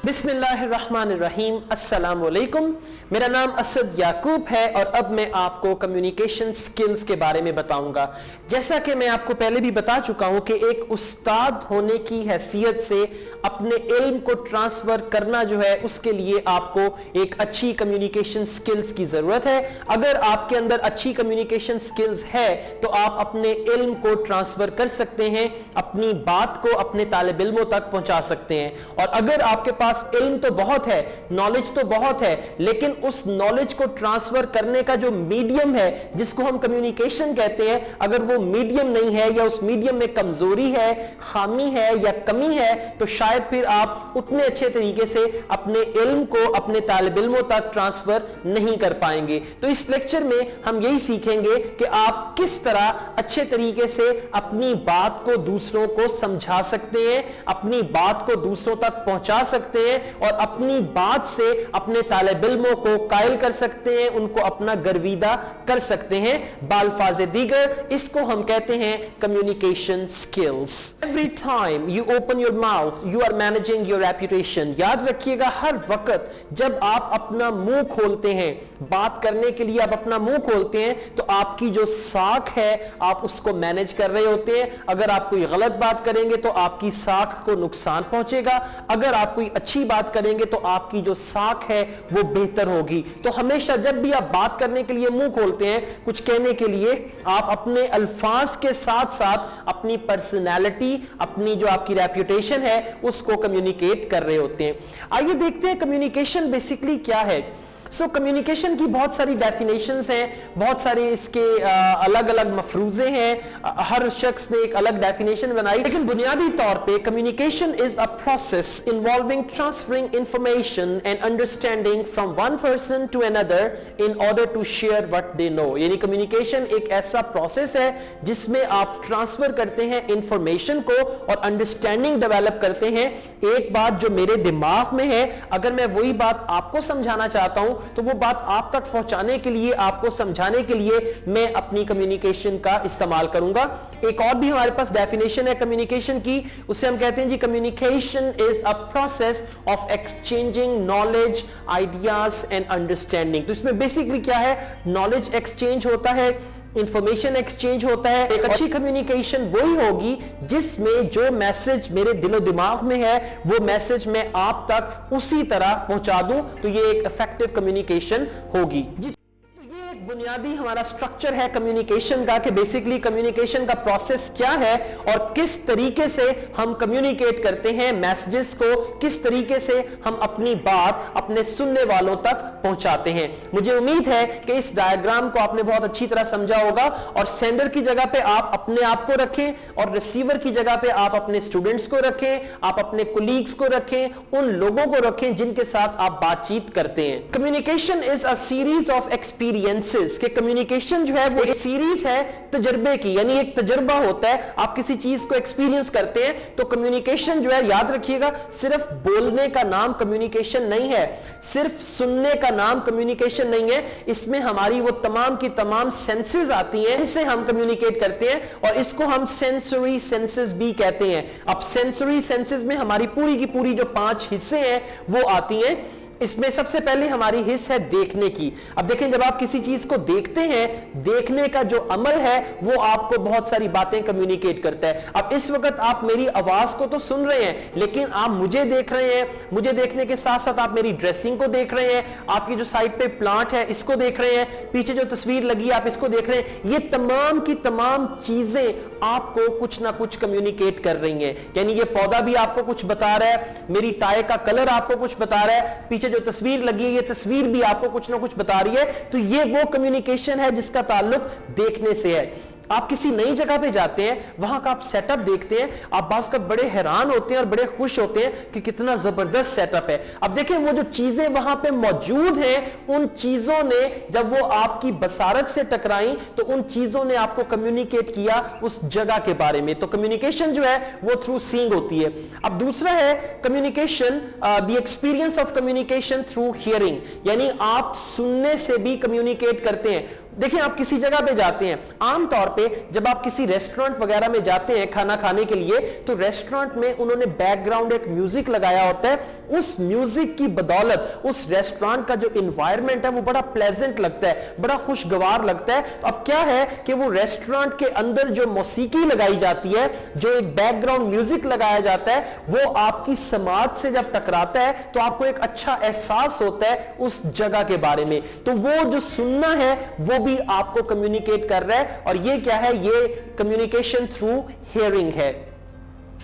बिस्मिल्लाहिर्रहमानिर्रहीम। अस्सलाम वालेकुम। मेरा नाम असद याकूब है और अब मैं आपको कम्युनिकेशन स्किल्स के बारे में बताऊंगा। जैसा कि मैं आपको पहले भी बता चुका हूं कि एक उस्ताद होने की हैसियत से अपने इल्म को ट्रांसफर करना जो है, उसके लिए आपको एक अच्छी कम्युनिकेशन स्किल्स की जरूरत है। अगर आपके अंदर अच्छी कम्युनिकेशन स्किल्स है तो आप अपने इल्म को ट्रांसफर कर सकते हैं, अपनी बात को अपने तालिब इल्मों तक पहुंचा सकते हैं। और अगर आपके पास इल्म तो बहुत है, नॉलेज तो बहुत है, लेकिन उस नॉलेज को ट्रांसफर करने का जो मीडियम है, जिसको हम कम्युनिकेशन कहते हैं, अगर वो मीडियम नहीं है या उस मीडियम में कमजोरी है, खामी है या कमी है, तो शायद फिर आप उतने अच्छे तरीके से अपने इल्म को अपने तालिब इल्मों तक ट्रांसफर नहीं कर पाएंगे। तो इस लेक्चर में हम यही सीखेंगे कि आप किस तरह अच्छे तरीके से अपनी बात को दूसरों को समझा सकते हैं, अपनी बात को दूसरों तक पहुंचा सकते हैं और अपनी बात से अपने तालिब इल्मों को कायल कर सकते हैं, उनको अपना गर्विदा कर सकते हैं। बाल्फाज़े दीगर इसको हम कहते हैं communication skills. Every time you open your mouth you are managing your reputation. याद रखिएगा, हर वक्त जब आप अपना मुंह खोलते हैं, बात करने के लिए आप अपना मुंह खोलते हैं, तो आपकी जो साख है आप उसको मैनेज कर रहे होते हैं। अगर आप कोई गलत बात करेंगे तो आपकी साख को नुकसान पहुंचेगा, अगर आप कोई अच्छी बात करेंगे तो आपकी जो साख है वो बेहतर होगी। तो हमेशा जब भी आप बात करने के लिए मुंह खोलते हैं, कुछ कहने के लिए, आप अपने अल्फाज के साथ साथ अपनी पर्सनैलिटी, अपनी जो आपकी रेपुटेशन है, उसको कम्युनिकेट कर रहे होते हैं। आइए देखते हैं कम्युनिकेशन बेसिकली क्या है। कम्युनिकेशन की बहुत सारी डेफिनेशंस हैं, बहुत सारे इसके अलग अलग मफरूजे हैं, हर शख्स ने एक अलग डेफिनेशन बनाई, लेकिन बुनियादी तौर पे communication is a process involving transferring information and understanding from one person to another in order to share what they know. यानी कम्युनिकेशन एक ऐसा प्रोसेस है जिसमें आप ट्रांसफर करते हैं इंफॉर्मेशन को और अंडरस्टैंडिंग डेवलप करते हैं। एक बात जो मेरे दिमाग में है, अगर मैं वही बात आपको समझाना चाहता हूं तो वो बात आप तक पहुंचाने के लिए, आपको समझाने के लिए मैं अपनी कम्युनिकेशन का इस्तेमाल करूंगा। एक और भी हमारे पास डेफिनेशन है कम्युनिकेशन की, उसे हम कहते हैं जी communication is a process of exchanging knowledge, ideas and understanding. तो इसमें बेसिकली क्या है, नॉलेज एक्सचेंज होता है, इंफॉर्मेशन एक्सचेंज होता है। एक अच्छी कम्युनिकेशन वही होगी जिसमें जो मैसेज मेरे दिलो दिमाग में है वो मैसेज मैं आप तक उसी तरह पहुंचा दूं, तो ये एक इफेक्टिव कम्युनिकेशन होगी। बुनियादी हमारा स्ट्रक्चर है कम्युनिकेशन का कि बेसिकली कम्युनिकेशन का प्रोसेस क्या है और किस तरीके से हम कम्युनिकेट करते हैं मैसेजेस को, किस तरीके से हम अपनी बात अपने सुनने वालों तक पहुंचाते हैं। मुझे उम्मीद है कि इस डायग्राम को आपने बहुत अच्छी तरह समझा होगा और सेंडर की जगह पे आप अपने आप को रखें और रिसीवर की जगह पे आप अपने स्टूडेंट्स को रखें, आप अपने कोलीग्स को रखें, उन लोगों को रखें जिनके साथ आप बातचीत करते हैं। Communication is a series of experience के कम्युनिकेशन जो है वो एक सीरीज है तजर्बे की, यानी एक तजर्बा होता है, आप किसी चीज को एक्सपीरियंस करते हैं। तो कम्युनिकेशन जो है, याद रखिएगा, सिर्फ बोलने का नाम कम्युनिकेशन नहीं है, सिर्फ सुनने का नाम कम्युनिकेशन नहीं है, इसमें हमारी वो तमाम की तमाम सेंसेस आती हैं, इनसे हम कम्युनिकेट करते हैं और इसको हम सेंसरी सेंसेस भी कहते हैं। अब सेंसरी सेंसेस में हमारी पूरी की पूरी जो 5 हिस्से हैं वो आती हैं। इसमें सबसे पहले हमारी हिस्स है देखने की। अब देखें, जब आप किसी चीज को देखते हैं, देखने का जो अमल है वो आपको बहुत सारी बातें कम्युनिकेट करता है। अब इस वक्त आप मेरी आवाज को तो सुन रहे हैं, लेकिन आप मुझे देख रहे हैं, मुझे देखने के साथ साथ आप मेरी ड्रेसिंग को देख रहे हैं, आपकी जो साइड पे प्लांट है इसको देख रहे हैं, पीछे जो तस्वीर लगी है आप इसको देख रहे हैं। ये तमाम की तमाम चीजें आपको कुछ ना कुछ कम्युनिकेट कर रही हैं। यानी ये पौधा भी आपको कुछ बता रहा है, मेरी टाई का कलर आपको कुछ बता रहा है, पीछे जो तस्वीर लगी है ये तस्वीर भी आपको कुछ ना कुछ बता रही है। तो ये वो कम्युनिकेशन है जिसका ताल्लुक देखने से है। आप किसी नई जगह पे जाते हैं, वहां का आप सेटअप देखते हैं, आप बाज़ का बड़े हैरान होते हैं और बड़े खुश होते हैं कि कितना जबरदस्त सेटअप है। अब देखें, वो जो चीजें वहां पे मौजूद हैं, उन चीजों ने जब वो आपकी बसारत से टकराई तो उन चीजों ने आपको कम्युनिकेट किया उस जगह के बारे में। तो कम्युनिकेशन जो है वो थ्रू सीइंग होती है। अब दूसरा है communication, the experience of communication through hearing, यानी आप सुनने से भी कम्युनिकेट करते हैं। देखिए, आप किसी जगह पे जाते हैं, आमतौर पे जब आप किसी रेस्टोरेंट वगैरह में जाते हैं खाना खाने के लिए, तो रेस्टोरेंट में उन्होंने बैकग्राउंड एक म्यूजिक लगाया होता है उस म्यूजिक की बदौलत उस रेस्टोरेंट का जो एनवायरनमेंट है वो बड़ा प्लेजेंट लगता है, बड़ा खुशगवार लगता है। अब क्या है कि वो रेस्टोरेंट के अंदर जो मौसीकी लगाई जाती है, जो एक बैकग्राउंड म्यूजिक लगाया जाता है, वो आपकी समाज से जब टकराता है तो आपको एक अच्छा एहसास होता है उस जगह के बारे में। तो वो जो सुनना है वो भी आपको कम्युनिकेट कर रहा है, और ये क्या है, ये कम्युनिकेशन थ्रू हियरिंग है।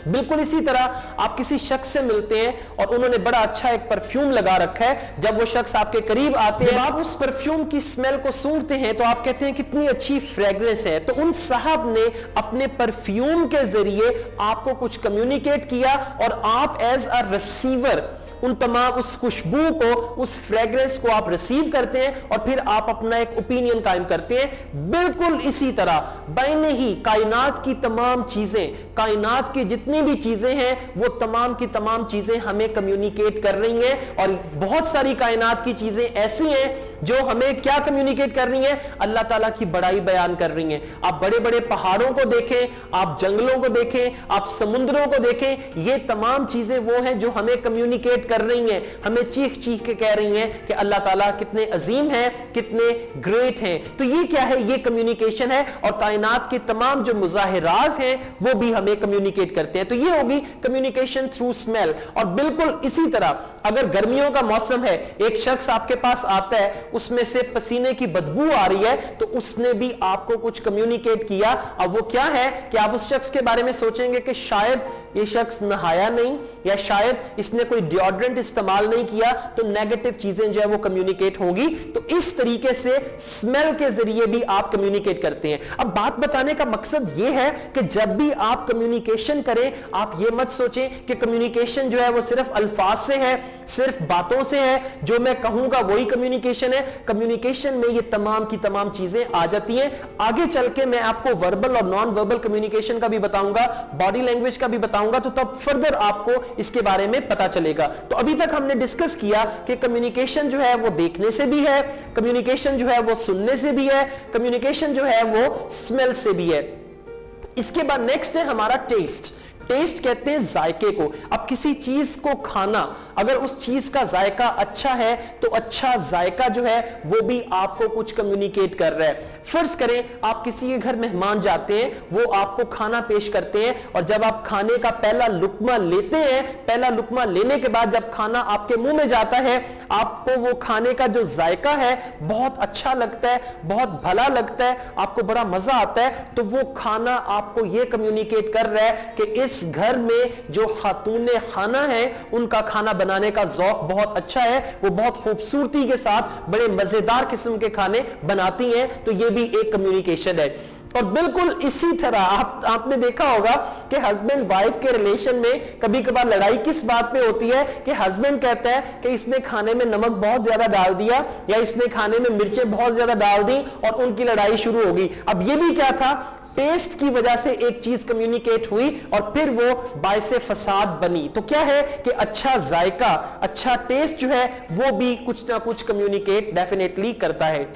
बिल्कुल इसी तरह आप किसी शख्स से मिलते हैं और उन्होंने बड़ा अच्छा एक परफ्यूम लगा रखा है, जब वो शख्स आपके करीब आते हैं, जब आप उस परफ्यूम की स्मेल को सूंघते हैं तो आप कहते हैं कितनी अच्छी फ्रेग्रेंस है। तो उन साहब ने अपने परफ्यूम के जरिए आपको कुछ कम्युनिकेट किया, और आप एज अ रिसीवर उन तमाम उस खुशबू को, उस फ्रेग्रेंस को आप रिसीव करते हैं, और फिर आप अपना एक ओपिनियन कायम करते हैं। बिल्कुल इसी तरह बैने ही कायनात की तमाम चीजें, कायनात की जितनी भी चीजें हैं, वो तमाम की तमाम चीजें हमें कम्युनिकेट कर रही हैं। और बहुत सारी कायनात की चीजें ऐसी हैं जो हमें क्या कम्युनिकेट कर रही हैं, अल्लाह ताला की बड़ाई बयान कर रही हैं। आप बड़े बड़े पहाड़ों को देखें, आप जंगलों को देखें, आप समुद्रों को देखें, ये तमाम चीजें वो हैं जो हमें कम्युनिकेट कर रही हैं, हमें चीख चीख के कह रही हैं कि अल्लाह ताला कितने अजीम हैं, कितने ग्रेट हैं। तो ये क्या है, ये कम्युनिकेशन है, और कायनात के तमाम जो मुजाहिरात हैं वो भी हमें कम्युनिकेट करते हैं। तो ये होगी कम्युनिकेशन थ्रू स्मेल। और बिल्कुल इसी तरह अगर गर्मियों का मौसम है, एक शख्स आपके पास आता है, उसमें से पसीने की बदबू आ रही है, तो उसने भी आपको कुछ कम्युनिकेट किया। अब वो क्या है कि आप उस शख्स के बारे में सोचेंगे कि शायद ये शख्स नहाया नहीं, या शायद इसने कोई डिओड्रेंट इस्तेमाल नहीं किया, तो नेगेटिव चीजें जो है वो कम्युनिकेट होगी। तो इस तरीके से स्मेल के जरिए भी आप कम्युनिकेट करते हैं। अब बात बताने का मकसद ये है कि जब भी आप कम्युनिकेशन करें, आप ये मत सोचें कि कम्युनिकेशन जो है वो सिर्फ अल्फाज से है, सिर्फ बातों से है, जो मैं कहूंगा वही कम्युनिकेशन है। कम्युनिकेशन में ये तमाम की तमाम चीजें आ जाती हैं। आगे चल के मैं आपको वर्बल और नॉन वर्बल कम्युनिकेशन का भी बताऊंगा, बॉडी लैंग्वेज का भी बताऊंगा, तो तब फर्दर आपको इसके बारे में पता चलेगा। तो अभी तक हमने डिस्कस किया कि कम्युनिकेशन जो है वो देखने से भी है, कम्युनिकेशन जो है वो सुनने से भी है, कम्युनिकेशन जो है वो स्मेल से भी है। इसके बाद नेक्स्ट है हमारा टेस्ट। टेस्ट कहते हैं जायके को। अब किसी चीज को खाना, अगर उस चीज का जायका अच्छा है तो अच्छा जायका जो है वो भी आपको कुछ कम्युनिकेट कर रहा है। फर्ज करें आप किसी के घर मेहमान जाते हैं, वो आपको खाना पेश करते हैं, और जब आप खाने का पहला लुकमा लेते हैं, पहला लुकमा लेने के बाद जब खाना आपके मुंह में जाता है, आपको वो खाने का जो जायका है बहुत अच्छा लगता है, बहुत भला लगता है, आपको बड़ा मजा आता है। तो वो खाना आपको ये कम्युनिकेट कर रहा है कि इस घर में जो खातूने खाना है उनका खाना बनाने का जौक बहुत अच्छा है, वो बहुत खूबसूरती के साथ बड़े मजेदार किस्म के खाने बनाती हैं। तो ये भी एक कम्युनिकेशन है। और बिल्कुल इसी तरह आपने देखा होगा कि हस्बैंड वाइफ के रिलेशन में कभी कभार लड़ाई किस बात पे होती है कि हस्बैंड कहता है कि इसने खाने में नमक बहुत ज्यादा डाल दिया, या इसने खाने में मिर्चें बहुत ज्यादा डाल दी, और उनकी लड़ाई शुरू होगी। अब ये भी क्या था, टेस्ट की वजह से एक चीज कम्युनिकेट हुई और फिर वो बायसे फसाद बनी। तो क्या है कि अच्छा जायका, अच्छा टेस्ट जो है वो भी कुछ ना कुछ कम्युनिकेट डेफिनेटली करता है।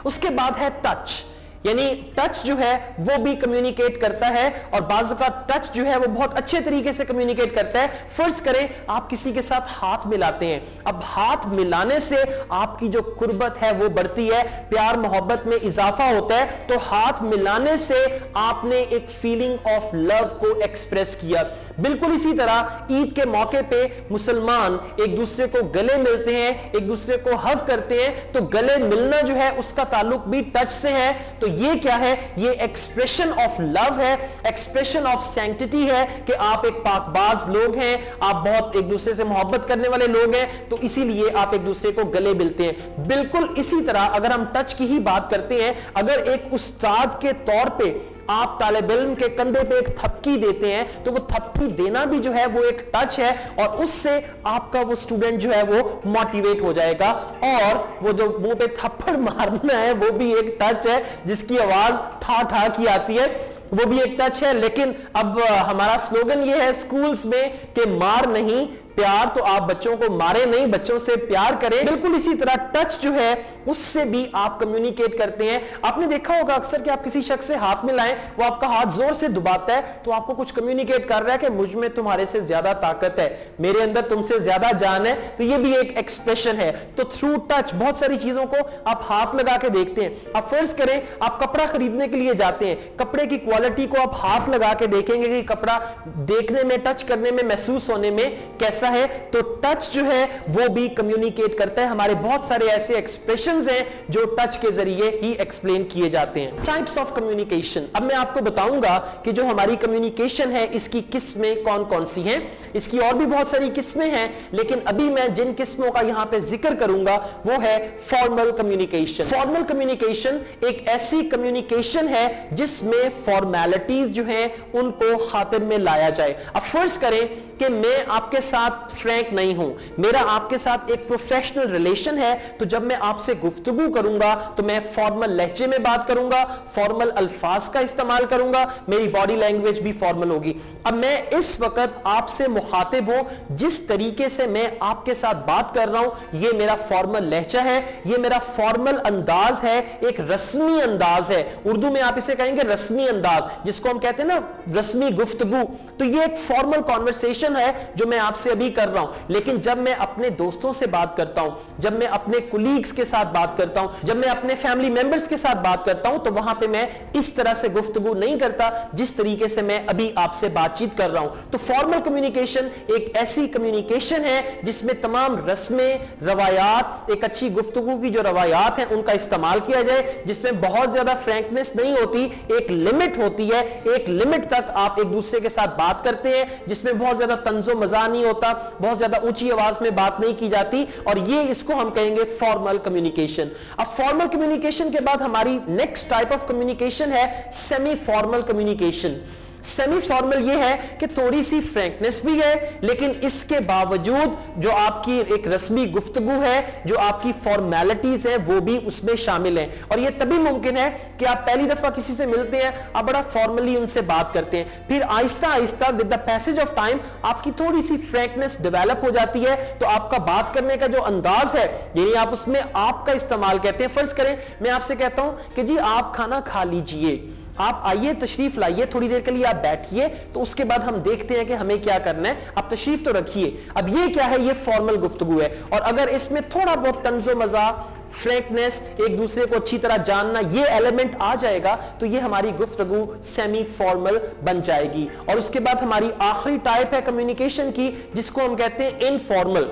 उसके बाद है टच, यानी टच जो है वो भी कम्युनिकेट करता है, और बाज़ का टच जो है वो बहुत अच्छे तरीके से कम्युनिकेट करता है। फर्ज करें आप किसी के साथ हाथ मिलाते हैं, अब हाथ मिलाने से आपकी जो कुर्बत है वो बढ़ती है, प्यार मोहब्बत में इजाफा होता है। तो हाथ मिलाने से आपने एक फीलिंग ऑफ लव को एक्सप्रेस किया। बिल्कुल इसी तरह ईद के मौके पे मुसलमान एक दूसरे को गले मिलते हैं, एक दूसरे को हग करते हैं, तो गले मिलना जो है उसका ताल्लुक भी टच से है। तो ये क्या है, ये एक्सप्रेशन ऑफ लव है, एक्सप्रेशन ऑफ सैंक्टिटी है कि आप एक पाकबाज लोग हैं, आप बहुत एक दूसरे से मोहब्बत करने वाले लोग हैं, तो इसीलिए आप एक दूसरे को गले मिलते हैं। बिल्कुल इसी तरह अगर हम टच की ही बात करते हैं, अगर एक उस्ताद के तौर पे आप तालिब इल्म के कंधे पे एक थपकी देते हैं, तो वो थपकी देना भी जो है वो एक टच है, और उससे आपका वो स्टूडेंट जो है वो मोटिवेट हो जाएगा। और वो जो मुंह पे थप्पड़ मारना है वो भी एक टच है, जिसकी आवाज ठा ठा की आती है, वो भी एक टच है। लेकिन अब हमारा स्लोगन ये है स्कूल्स में कि मार नहीं प्यार, तो आप बच्चों को मारे नहीं, बच्चों से प्यार करें। बिल्कुल इसी तरह टच जो है उससे भी आप कम्युनिकेट करते हैं। आपने देखा होगा अक्सर कि आप किसी शख्स से हाथ मिलाएं, वो आपका हाथ जोर से दबाता है तो आपको कुछ कम्युनिकेट कर रहा है कि मुझ में तुम्हारे से ज्यादा ताकत है, मेरे अंदर तुमसे ज्यादा जान है। तो ये भी एक एक्सप्रेशन है। तो थ्रू टच बहुत सारी चीजों को आप हाथ लगा के देखते हैं। आप फर्ज करें आप कपड़ा खरीदने के लिए जाते हैं, कपड़े की क्वालिटी को आप हाथ लगा के देखेंगे कि कपड़ा देखने में, टच करने में, महसूस होने में कैसा है। तो टच जो है वो भी कम्युनिकेट करता है। हमारे बहुत सारे ऐसे एक्सप्रेशंस हैं जो टच के जरिए ही एक्सप्लेन किए जाते हैं। टाइप्स ऑफ कम्युनिकेशन, अब मैं आपको बताऊंगा कि जो हमारी कम्युनिकेशन है इसकी किस्में कौन कौन सी हैं। इसकी और भी बहुत सारी किस्में हैं, लेकिन अभी मैं जिन किस्मों का यहां पे जिक्र करूंगा वो है फॉर्मल कम्युनिकेशन। फॉर्मल कम्युनिकेशन एक ऐसी कम्युनिकेशन है जिसमें फॉर्मेलिटीज जो हैं उनको खातिर में लाया जाए। अब फर्ज करें कि मैं आपके साथ फ्रैंक नहीं हूं, मेरा आपके साथ एक प्रोफेशनल रिलेशन है, तो जब मैं आपसे गुफ्तगू करूंगा तो मैं फॉर्मल लहजे में बात करूंगा, फॉर्मल अल्फाज का इस्तेमाल करूंगा, मेरी बॉडी लैंग्वेज भी फॉर्मल होगी। अब मैं इस वक्त आपसे मुखातिब हूं, जिस तरीके से मैं आपके साथ बात कर रहा हूं यह मेरा फॉर्मल लहजा है, यह मेरा फॉर्मल अंदाज है, एक रस्मी अंदाज है। उर्दू में आप इसे कहेंगे रस्मी अंदाज, जिसको हम कहते हैं ना रस्मी गुफ्तगू। तो यह एक फॉर्मल कॉन्वर्सेशन है जो मैं आपसे अभी कर रहा हूं। लेकिन जब मैं अपने दोस्तों से बात करता हूं, जब मैं अपने कुलीग्स के साथ बात करता हूं, जब मैं अपने फैमिली मेंबर्स के साथ बात करता हूं, तो वहां पे मैं इस तरह से गुफ्तगू नहीं करता जिस तरीके से मैं अभी आपसे बातचीत कर रहा हूं। तो फॉर्मल कम्युनिकेशन एक ऐसी कम्युनिकेशन है जिसमें तमाम रस्में, रवायात, एक अच्छी गुफ्तगू की जो रवायात हैं उनका इस्तेमाल किया जाए, जिसमें बहुत ज्यादा फ्रैंकनेस नहीं होती, एक लिमिट होती है। एक लिमिट तक आप एक दूसरे के साथ बात करते हैं, जिसमें बहुत ज्यादा तंजो मजा नहीं होता, बहुत ज्यादा ऊंची आवाज में बात नहीं की जाती, और ये इसको हम कहेंगे फॉर्मल कम्युनिकेशन। अब फॉर्मल कम्युनिकेशन के बाद हमारी नेक्स्ट टाइप ऑफ कम्युनिकेशन है semi formal communication. Semi formal ये है कि थोड़ी सी फ्रैंकनेस भी है, लेकिन इसके बावजूद जो आपकी एक रस्मी गुफ्तगू है, जो आपकी फॉर्मेलिटीज है, वो भी उसमें शामिल है। और ये तभी मुमकिन है कि आप पहली दफा किसी से मिलते हैं, आप बड़ा फॉर्मली उनसे बात करते हैं, फिर Aahista Aahista with the passage of time आपकी थोड़ी सी फ्रैंकनेस डेवलप हो जाती है, तो आपका बात करने का जो अंदाज है, यानी आप उसमें आपका इस्तेमाल कहते हैं। फर्ज करें मैं आपसे कहता हूं कि जी आप खाना खा लीजिए, आप आइए, तशरीफ लाइए, थोड़ी देर के लिए आप बैठिए, तो उसके बाद हम देखते हैं कि हमें क्या करना है, आप तशरीफ तो रखिए। अब ये क्या है, ये फॉर्मल गुफ्तगू है। और अगर इसमें थोड़ा बहुत तंजो मजा, फ्रैंकनेस, एक दूसरे को अच्छी तरह जानना, ये एलिमेंट आ जाएगा तो ये हमारी गुफ्तगू सेमी फॉर्मल बन जाएगी। और उसके बाद हमारी आखिरी टाइप है कम्युनिकेशन की, जिसको हम कहते हैं इनफॉर्मल।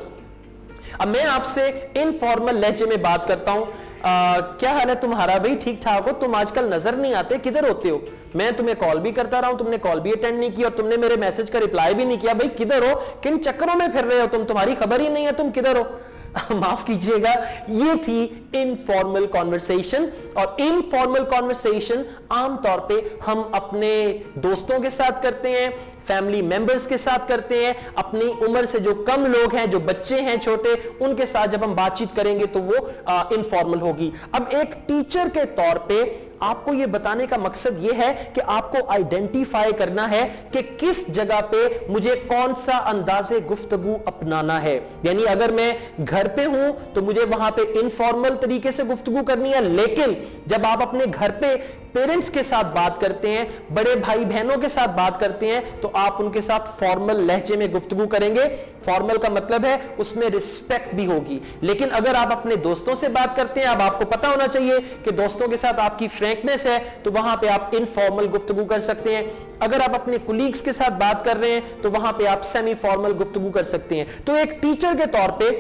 अब मैं आपसे इनफॉर्मल लहजे में बात करता हूं। क्या हाल है तुम्हारा भाई, ठीक ठाक हो? तुम आजकल नजर नहीं आते, किधर होते हो? मैं तुम्हें कॉल भी करता रहा हूं, तुमने कॉल भी अटेंड नहीं किया, और तुमने मेरे मैसेज का रिप्लाई भी नहीं किया। भाई किधर हो, किन चक्करों में फिर रहे हो तुम, तुम्हारी खबर ही नहीं है तुम किधर हो। माफ कीजिएगा, ये थी इनफॉर्मल कॉन्वर्सेशन। और इनफॉर्मल कॉन्वर्सेशन आमतौर पे हम अपने दोस्तों के साथ करते हैं, फैमिली मेंबर्स के साथ करते हैं, अपनी उम्र से जो कम लोग हैं, जो बच्चे हैं छोटे, उनके साथ जब हम बातचीत करेंगे तो वो इनफॉर्मल होगी। अब एक टीचर के तौर पे आपको यह बताने का मकसद यह है कि आपको आइडेंटिफाई करना है कि किस जगह पे मुझे कौन सा अंदाज़े गुफ्तगू अपनाना है। यानी अगर मैं घर पे हूं तो मुझे वहां पे इनफॉर्मल तरीके से गुफ्तगू करनी है, लेकिन जब आप अपने घर पे पेरेंट्स के साथ बात करते हैं, बड़े भाई बहनों के साथ बात करते हैं, तो आप उनके साथ फॉर्मल लहजे में गुफ्तगू करेंगे। फॉर्मल का मतलब है उसमें रिस्पेक्ट भी होगी। लेकिन अगर आप अपने दोस्तों से बात करते हैं, अब आपको पता होना चाहिए कि दोस्तों के साथ आपकी फ्रैंकनेस है, तो वहां पे आप इनफॉर्मल गुफ्तगू कर सकते हैं। अगर आप अपने कुलीग्स के साथ बात कर रहे हैं तो वहां पे आप सेमी फॉर्मल गुफ्तगू कर सकते हैं। तो एक टीचर के तौर पे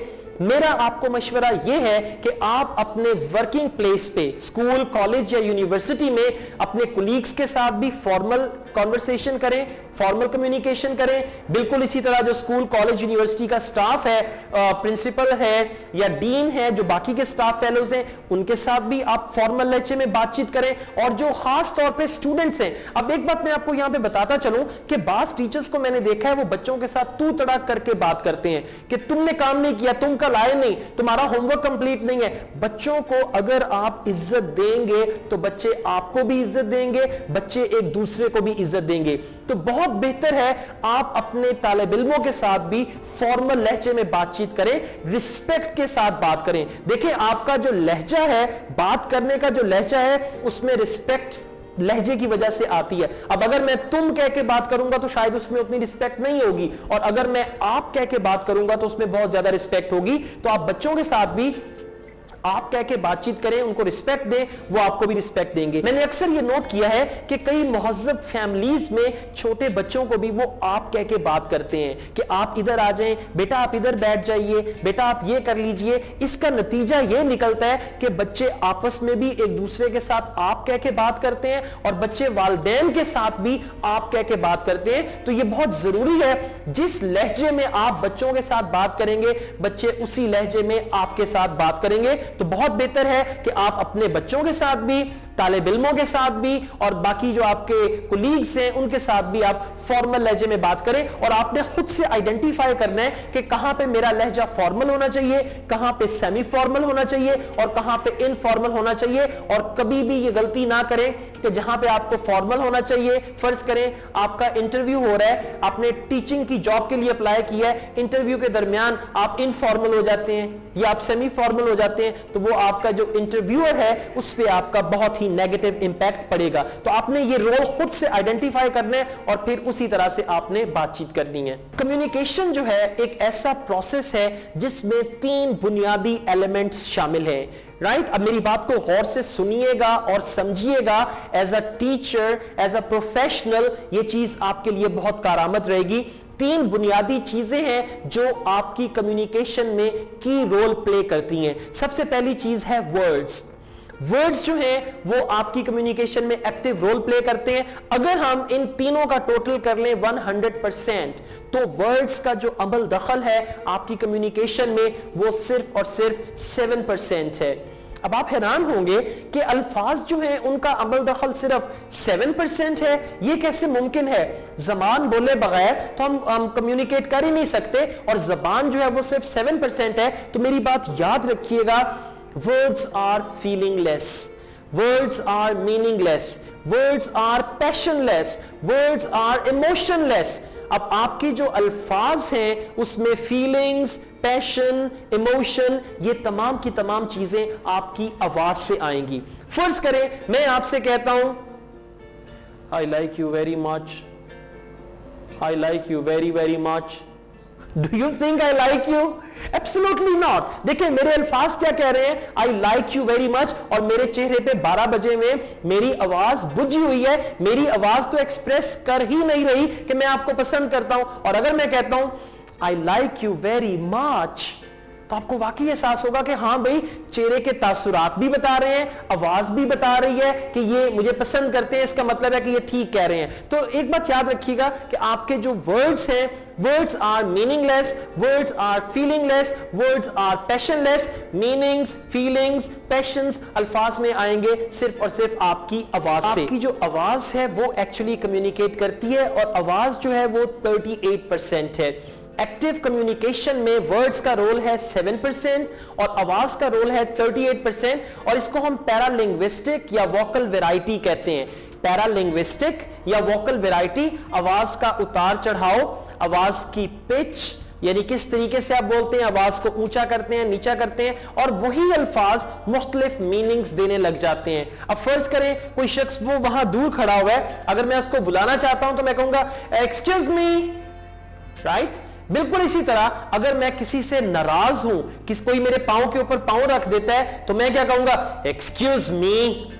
मेरा आपको मशवरा यह है कि आप अपने वर्किंग प्लेस पे, स्कूल, कॉलेज या यूनिवर्सिटी में अपने कुलीग्स के साथ भी फॉर्मल कॉन्वर्सेशन करें, फॉर्मल कम्युनिकेशन करें। बिल्कुल इसी तरह जो स्कूल, कॉलेज, यूनिवर्सिटी का स्टाफ है, प्रिंसिपल है या डीन है, जो बाकी के स्टाफ फेलोज हैं, उनके साथ भी आप फॉर्मल लहजे में बातचीत करें। और जो खास तौर पे स्टूडेंट्स हैं, अब एक बात मैं आपको यहां पे बताता चलूं कि बास टीचर्स को मैंने देखा है वो बच्चों के साथ तू तड़ाक करके बात करते हैं कि तुमने काम नहीं किया, तुम कल आए नहीं, तुम्हारा होमवर्क कंप्लीट नहीं है। बच्चों को अगर आप इज्जत देंगे तो बच्चे आपको भी इज्जत देंगे, बच्चे एक दूसरे को भी इज्जत देंगे। तो बहुत बेहतर है आप अपने तालिब इल्मों के साथ भी फॉर्मल लहजे में बातचीत करें, रिस्पेक्ट के साथ बात करें। देखिए आपका जो लहजा है, बात करने का जो लहजा है, उसमें रिस्पेक्ट लहजे की वजह से आती है। अब अगर मैं तुम कह के बात करूंगा तो शायद उसमें उतनी रिस्पेक्ट नहीं होगी, और अगर मैं आप कह के बात करूंगा तो उसमें बहुत ज्यादा रिस्पेक्ट होगी। तो आप बच्चों के साथ भी आप कह के बातचीत करें, उनको रिस्पेक्ट दें, वो आपको भी रिस्पेक्ट देंगे। मैंने अक्सर ये नोट किया है कि कई मुहज़्ज़ब फैमिलीज में छोटे बच्चों को भी वो आप कह के बात करते हैं कि आप इधर आ जाएं, बेटा आप इधर बैठ जाइए, बेटा आप ये कर लीजिए। इसका नतीजा ये निकलता है कि बच्चे आपस में भी एक दूसरे के साथ आप कह के बात करते हैं, और बच्चे वालिदैन के साथ भी आप कह के बात करते हैं। तो ये बहुत जरूरी है, जिस लहजे में आप बच्चों के साथ बात करेंगे, बच्चे उसी लहजे में आपके साथ बात करेंगे। तो बहुत बेहतर है कि आप अपने बच्चों के साथ भी, तालिब इल्मों के साथ भी, और बाकी जो आपके कोलीग्स हैं उनके साथ भी आप फॉर्मल लहजे में बात करें। और आपने खुद से आइडेंटिफाई करना है कि कहां पे मेरा लहजा फॉर्मल होना चाहिए, कहां पे सेमी फॉर्मल होना चाहिए, और कहां पे इनफॉर्मल होना चाहिए। और कभी भी ये गलती ना करें कि जहां पे आपको फॉर्मल होना चाहिए, फर्ज करें आपका इंटरव्यू हो रहा है, आपने टीचिंग की जॉब के लिए अप्लाई किया है, इंटरव्यू के दरमियान आप इनफॉर्मल हो जाते हैं या आप सेमी फॉर्मल हो जाते हैं, तो वो आपका जो इंटरव्यूअर है उस पे आपका बहुत ही नेगेटिव इंपैक्ट पड़ेगा। तो आपने ये रोल खुद से आइडेंटिफाई करना है और फिर उसी तरह से आपने बातचीत करनी है। कम्युनिकेशन जो है एक ऐसा प्रोसेस है जिसमें 3 बुनियादी एलिमेंट्स शामिल हैं, राइट? अब मेरी बात को गौर से सुनिएगा और समझिएगा। As a teacher, as a professional, ये चीज आपके लिए बहुत कारआमद रहेगी। 3 बुनियादी चीजें हैं जो आपकी कम्युनिकेशन में की रोल प्ले करती हैं। सबसे पहली चीज है वर्ड्स। वर्ड्स जो हैं वो आपकी कम्युनिकेशन में एक्टिव रोल प्ले करते हैं। अगर हम इन तीनों का टोटल कर लें 100%, तो वर्ड्स का जो अमल दखल है आपकी कम्युनिकेशन में वो सिर्फ और सिर्फ 7% है। अब आप हैरान होंगे कि अल्फाज जो हैं उनका अमल दखल सिर्फ 7% है। ये कैसे मुमकिन है? ज़बान बोले बगैर तो हम कम्युनिकेट कर ही नहीं सकते, और ज़बान जो है वो सिर्फ 7% है। तो मेरी बात याद रखिएगा, words are feelingless, words are meaningless, words are passionless, words are emotionless। अब आपकी जो अल्फाज हैं उसमें फीलिंग्स, पैशन, इमोशन, ये तमाम की तमाम चीजें आपकी आवाज से आएंगी। फर्ज करें मैं आपसे कहता हूं I like you very much, I like you very very much, do you think I like you? Absolutely not. देखिए मेरे अल्फाज क्या कह रहे हैं, I like you very much, और मेरे चेहरे पे 12 बजे में मेरी आवाज बुझी हुई है। मेरी आवाज तो एक्सप्रेस कर ही नहीं रही कि मैं आपको पसंद करता हूं। और अगर मैं कहता हूं I like you very much, तो आपको वाकई एहसास होगा कि हाँ भाई, चेहरे के तासुरात भी बता रहे हैं, आवाज भी बता रही है कि ये मुझे पसंद करते हैं, इसका मतलब है कि ये ठीक कह रहे हैं। तो एक बात याद रखिएगा कि आपके जो वर्ड्स हैं, words are meaningless, words are feelingless, words are passionless। meanings, feelings, passions अल्फाज में आएंगे सिर्फ और सिर्फ आपकी आवाज से। आपकी जो आवाज है वो एक्चुअली कम्युनिकेट करती है, और आवाज जो है वो 38% है। एक्टिव कम्युनिकेशन में वर्ड्स का रोल है 7% और आवाज का रोल है 38%, और इसको हम पैरालिंग्विस्टिक या वोकल वैरायटी कहते हैं। पैरालिंग्विस्टिक या वोकल वैरायटी, आवाज का उतार चढ़ाव, आवाज की पिच, यानी किस तरीके से आप बोलते हैं, आवाज को ऊंचा करते हैं, नीचा करते हैं, और वही अल्फाज मुख्तलिफ मीनिंग्स देने लग जाते हैं। अब फर्ज करें कोई शख्स वो वहां दूर खड़ा हुआ है, अगर मैं उसको बुलाना चाहता हूं तो मैं कहूंगा एक्सक्यूज मी, राइट? बिल्कुल इसी तरह अगर मैं किसी से नाराज हूं, कोई मेरे पांव के ऊपर पांव रख देता है, तो मैं क्या कहूंगा? Excuse me,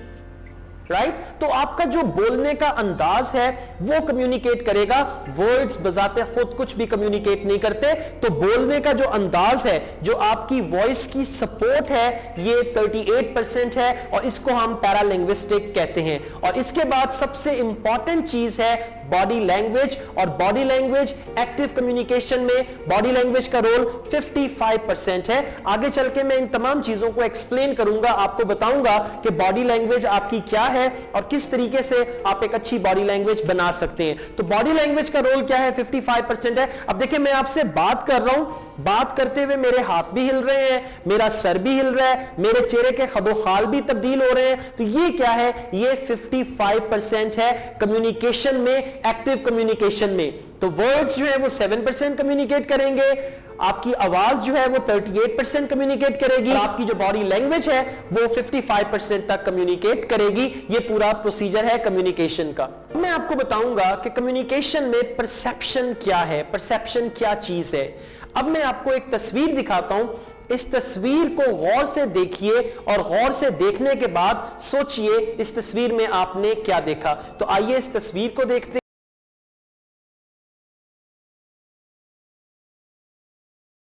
right? तो आपका जो बोलने का अंदाज है वो कम्युनिकेट करेगा। वर्ड्स बजाते खुद कुछ भी कम्युनिकेट नहीं करते। तो बोलने का जो अंदाज है, जो आपकी वॉइस की सपोर्ट है, ये 38% है, और इसको हम पैरालिंग्विस्टिक कहते हैं। और इसके बाद सबसे इंपॉर्टेंट चीज है बॉडी लैंग्वेज, और बॉडी लैंग्वेज एक्टिव कम्युनिकेशन में बॉडी लैंग्वेज का रोल 55% है। आगे चल के मैं इन तमाम चीजों को एक्सप्लेन करूंगा, आपको बताऊंगा कि बॉडी लैंग्वेज आपकी क्या है और किस तरीके से आप एक अच्छी बॉडी लैंग्वेज बना بنا سکتے ہیں. تو باڈی لینگویج کا رول کیا ہے؟ 55% ہے. اب دیکھیں میں آپ سے بات کر رہا ہوں, بات کرتے ہوئے میرے ہاتھ بھی ہل رہے ہیں, میرا سر بھی ہل رہا ہے, میرے چہرے کے خد و خال بھی تبدیل ہو رہے ہیں. تو یہ کیا ہے؟ یہ 55% ہے کمیونیکیشن میں, ایکٹیو کمیونیکیشن میں. تو ورڈز جو ہے وہ 7% کمیونیکیٹ کریں گے, آپ کی آواز جو ہے وہ 38% کمیونیکیٹ کرے گی, آپ کی جو باڈی لینگویج ہے وہ 55% تک کمیونیکیٹ کرے گی. یہ پورا پروسیجر ہے کمیونیکیشن کا. میں آپ کو بتاؤں گا کہ کمیونیکیشن میں پرسیپشن کیا ہے, پرسیپشن کیا چیز ہے. اب میں آپ کو ایک تصویر دکھاتا ہوں, اس تصویر کو غور سے دیکھیے اور غور سے دیکھنے کے بعد سوچئے اس تصویر میں آپ نے کیا دیکھا. تو آئیے اس تصویر کو دیکھتے ہیں.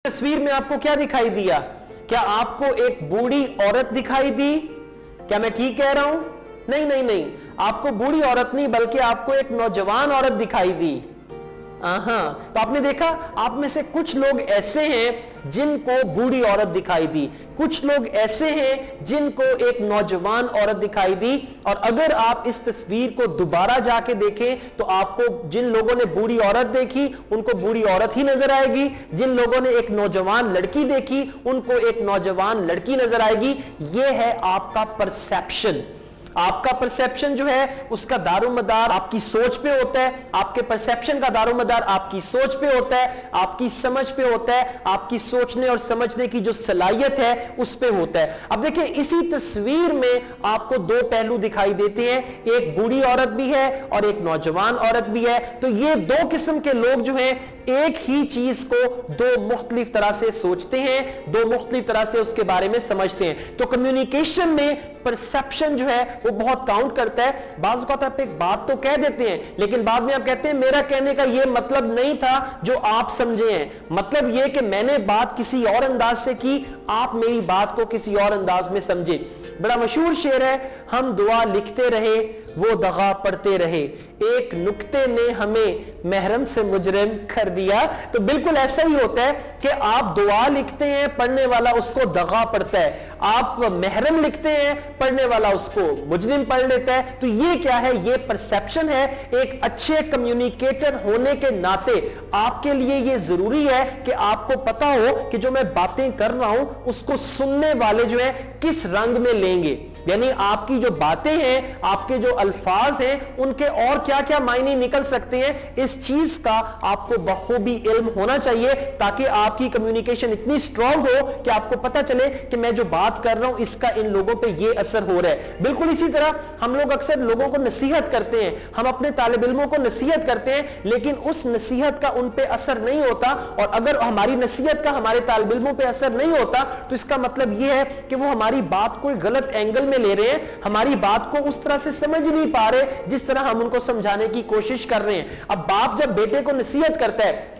تصویر میں آپ کو کیا دکھائی دیا؟ کیا آپ کو ایک بوڑھی عورت دکھائی دی؟ کیا میں ٹھیک کہہ رہا ہوں؟ نہیں نہیں نہیں, آپ کو بوڑھی عورت نہیں بلکہ آپ کو ایک نوجوان عورت دکھائی دی. تو آپ نے دیکھا, آپ میں سے کچھ لوگ ایسے ہیں جن کو بوڑھی عورت دکھائی دی, کچھ لوگ ایسے ہیں جن کو ایک نوجوان عورت دکھائی دی. اور اگر آپ اس تصویر کو دوبارہ جا کے دیکھیں تو آپ کو جن لوگوں نے بوڑھی عورت دیکھی ان کو بوڑھی عورت ہی نظر آئے گی, جن لوگوں نے ایک نوجوان لڑکی دیکھی ان کو ایک نوجوان لڑکی نظر آئے گی. یہ ہے آپ کا پرسیپشن. آپ کا پرسیپشن جو ہے اس کا دار و مدار آپ کی سوچ پہ ہوتا ہے, آپ کے پرسیپشن کا دار و مدار آپ کی سوچ پہ ہوتا ہے, آپ کی سمجھ پہ ہوتا ہے, آپ کی سوچنے اور سمجھنے کی جو صلاحیت ہے اس پہ ہوتا ہے. اب دیکھیں اسی تصویر میں آپ کو دو پہلو دکھائی دیتے ہیں, ایک بوڑھی عورت بھی ہے اور ایک نوجوان عورت بھی ہے. تو یہ دو قسم کے لوگ جو ہیں ایک ہی چیز کو دو مختلف طرح سے سوچتے ہیں, دو مختلف طرح سے اس کے بارے میں سمجھتے ہیں. تو کمیونیکیشن میں پرسیپشن جو ہے وہ بہت کاؤنٹ کرتا ہے. بعض اوقات آپ ایک بات تو کہہ دیتے ہیں لیکن بعد میں آپ کہتے ہیں میرا کہنے کا یہ مطلب نہیں تھا جو آپ سمجھے ہیں, مطلب یہ کہ میں نے بات کسی اور انداز سے کی, آپ میری بات کو کسی اور انداز میں سمجھے. بڑا مشہور شعر ہے, ہم دعا لکھتے رہے وہ دغا پڑھتے رہے, ایک نکتے نے ہمیں محرم سے مجرم کر دیا. تو بالکل ایسا ہی ہوتا ہے کہ آپ دعا لکھتے ہیں, پڑھنے والا اس کو دغا پڑھتا ہے, آپ محرم لکھتے ہیں, پڑھنے والا اس کو مجرم پڑھ لیتا ہے. تو یہ کیا ہے؟ یہ پرسیپشن ہے. ایک اچھے کمیونیکیٹر ہونے کے ناطے آپ کے لیے یہ ضروری ہے کہ آپ کو پتا ہو کہ جو میں باتیں کر رہا ہوں اس کو سننے والے جو ہیں کس رنگ میں لیں گے. یعنی آپ کی جو باتیں ہیں, آپ کے جو الفاظ ہیں, ان کے اور کیا کیا معنی نکل سکتے ہیں, اس چیز کا آپ کو بخوبی علم ہونا چاہیے تاکہ آپ کی کمیونیکیشن اتنی سٹرونگ ہو کہ آپ کو پتا چلے کہ میں جو بات کر رہا ہوں اس کا ان لوگوں پہ یہ اثر ہو رہا ہے. بالکل اسی طرح ہم لوگ اکثر لوگوں کو نصیحت کرتے ہیں, ہم اپنے طالب علموں کو نصیحت کرتے ہیں لیکن اس نصیحت کا ان پہ اثر نہیں ہوتا, اور اگر ہماری نصیحت کا ہمارے طالب علموں پہ اثر نہیں ہوتا تو اس کا مطلب یہ ہے کہ وہ ہماری بات کوئی غلط اینگل میں لے رہے ہیں, ہماری بات کو اس طرح سے سمجھ نہیں پا رہے جس طرح ہم ان کو سمجھانے کی کوشش کر رہے ہیں. اب باپ جب بیٹے کو نصیحت کرتا ہے,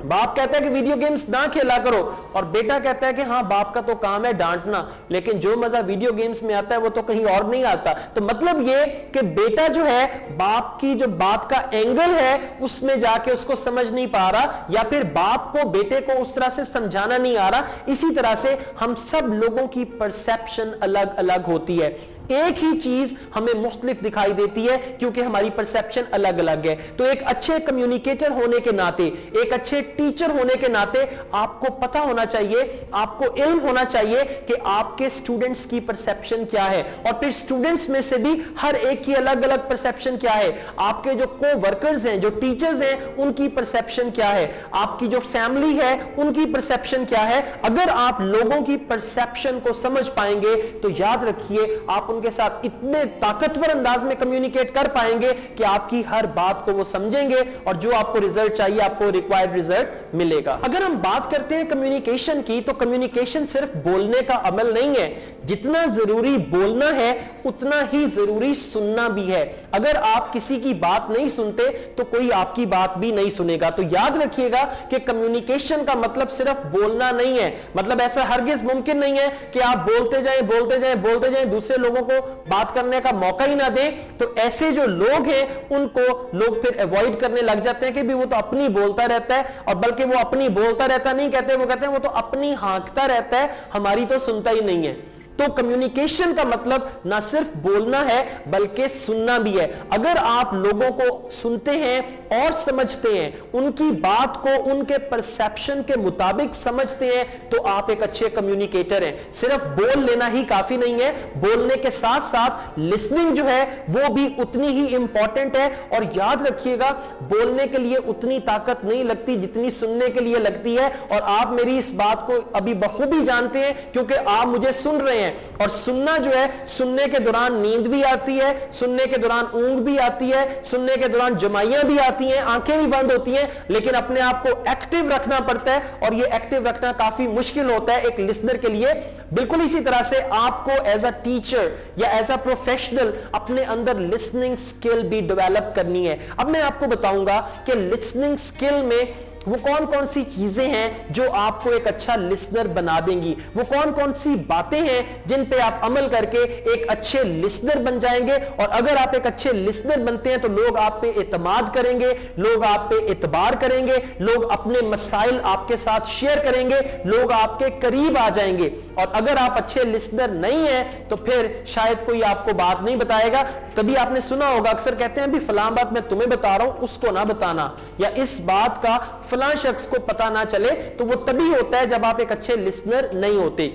باپ کہتا ہے کہ ویڈیو گیمز نہ کھیلا کرو, اور بیٹا کہتا ہے کہ ہاں باپ کا تو کام ہے ڈانٹنا, لیکن جو مزہ ویڈیو گیمز میں آتا ہے وہ تو کہیں اور نہیں آتا. تو مطلب یہ کہ بیٹا جو ہے باپ کی جو بات کا اینگل ہے اس میں جا کے اس کو سمجھ نہیں پا رہا, یا پھر باپ کو بیٹے کو اس طرح سے سمجھانا نہیں آ رہا. اسی طرح سے ہم سب لوگوں کی پرسیپشن الگ الگ ہوتی ہے, ایک ہی چیز ہمیں مختلف دکھائی دیتی ہے کیونکہ ہماری پرسیپشن الگ الگ ہے. تو ایک اچھے کمیونیکیٹر ہونے کے ناطے, ایک اچھے ٹیچر ہونے کے ناطے آپ کو پتا ہونا چاہیے, آپ کو علم ہونا چاہیے کہ آپ کے سٹوڈنٹس کی پرسیپشن کیا ہے, اور پھر سٹوڈنٹس میں سے بھی ہر ایک کی الگ الگ پرسیپشن کیا ہے, آپ کے جو کو ورکرز ہیں, جو ٹیچرز ہیں, ان کی پرسیپشن کیا ہے, آپ کی جو فیملی ہے ان کی پرسیپشن کیا ہے. اگر آپ لوگوں کی پرسیپشن کو سمجھ پائیں گے تو یاد رکھیے آپ ان کے ساتھ اتنے طاقتور انداز میں کمیونیکیٹ کر پائیں گے کہ آپ کی ہر بات کو وہ سمجھیں گے, اور جو آپ کو ریزلٹ چاہیے آپ کو ریکوائرڈ ریزلٹ ملے گا. اگر ہم بات کرتے ہیں کمیونیکیشن کی, تو کمیونیکیشن صرف بولنے کا عمل نہیں ہے, جتنا ضروری بولنا ہے اتنا ہی ضروری سننا بھی ہے. اگر آپ کسی کی بات نہیں سنتے تو کوئی آپ کی بات بھی نہیں سنے گا. تو یاد رکھیے گا کہ کمیونیکیشن کا مطلب صرف بولنا نہیں ہے, مطلب ایسا ہرگز ممکن نہیں ہے کہ آپ بولتے جائیں بولتے جائیں بولتے جائیں, دوسرے لوگوں کو بات کرنے کا موقع ہی نہ دیں. تو ایسے جو لوگ ہیں ان کو لوگ پھر ایوائڈ کرنے لگ جاتے ہیں کہ بھی وہ تو اپنی بولتا رہتا ہے, اور بلکہ وہ اپنی بولتا رہتا نہیں کہتے, وہ کہتے ہیں وہ تو اپنی ہانکتا رہتا ہے, ہماری تو سنتا ہی نہیں ہے. تو کمیونیکیشن کا مطلب نہ صرف بولنا ہے بلکہ سننا بھی ہے. اگر آپ لوگوں کو سنتے ہیں اور سمجھتے ہیں, ان کی بات کو ان کے پرسیپشن کے مطابق سمجھتے ہیں, تو آپ ایک اچھے کمیونیکیٹر ہیں. صرف بول لینا ہی کافی نہیں ہے, بولنے کے ساتھ ساتھ لسننگ جو ہے وہ بھی اتنی ہی امپورٹنٹ ہے. اور یاد رکھیے گا, بولنے کے لیے اتنی طاقت نہیں لگتی جتنی سننے کے لیے لگتی ہے. اور آپ میری اس بات کو ابھی بخوبی جانتے ہیں کیونکہ آپ مجھے سن رہے ہیں. اور سننا جو ہے, سننے کے دوران نیند بھی آتی ہے, سننے کے دوران اونگ بھی آتی ہے, سننے کے دوران جمائیاں بھی آتی ہیں, آنکھیں بھی بند ہوتی ہیں, لیکن اپنے آپ کو ایکٹیو رکھنا پڑتا ہے. اور یہ ایکٹیو رکھنا کافی مشکل ہوتا ہے ایک لسنر کے لیے. بالکل اسی طرح سے آپ کو ایز اے ٹیچر یا ایز اے پروفیشنل اپنے اندر لسننگ سکل بھی ڈیولپ کرنی ہے. اب میں آپ کو بتاؤں گا کہ لسننگ سکل میں وہ کون کون سی چیزیں ہیں جو آپ کو ایک اچھا لسنر بنا دیں گی, وہ کون کون سی باتیں ہیں جن پہ آپ عمل کر کے ایک اچھے لسنر بن جائیں گے. اور اگر آپ ایک اچھے لسنر بنتے ہیں تو لوگ آپ پہ اعتماد کریں گے, لوگ آپ پہ اعتبار کریں گے, لوگ اپنے مسائل آپ کے ساتھ شیئر کریں گے, لوگ آپ کے قریب آ جائیں گے. اور اگر آپ اچھے لسنر نہیں ہیں تو پھر شاید کوئی آپ کو بات نہیں بتائے گا. تبھی آپ نے سنا ہوگا, اکثر کہتے ہیں بھی فلاں بات میں تمہیں بتا رہا ہوں اس کو نہ بتانا, یا اس بات کا فلاں شخص کو پتہ نہ چلے. تو وہ تبھی ہوتا ہے جب آپ ایک اچھے لسنر نہیں ہوتے.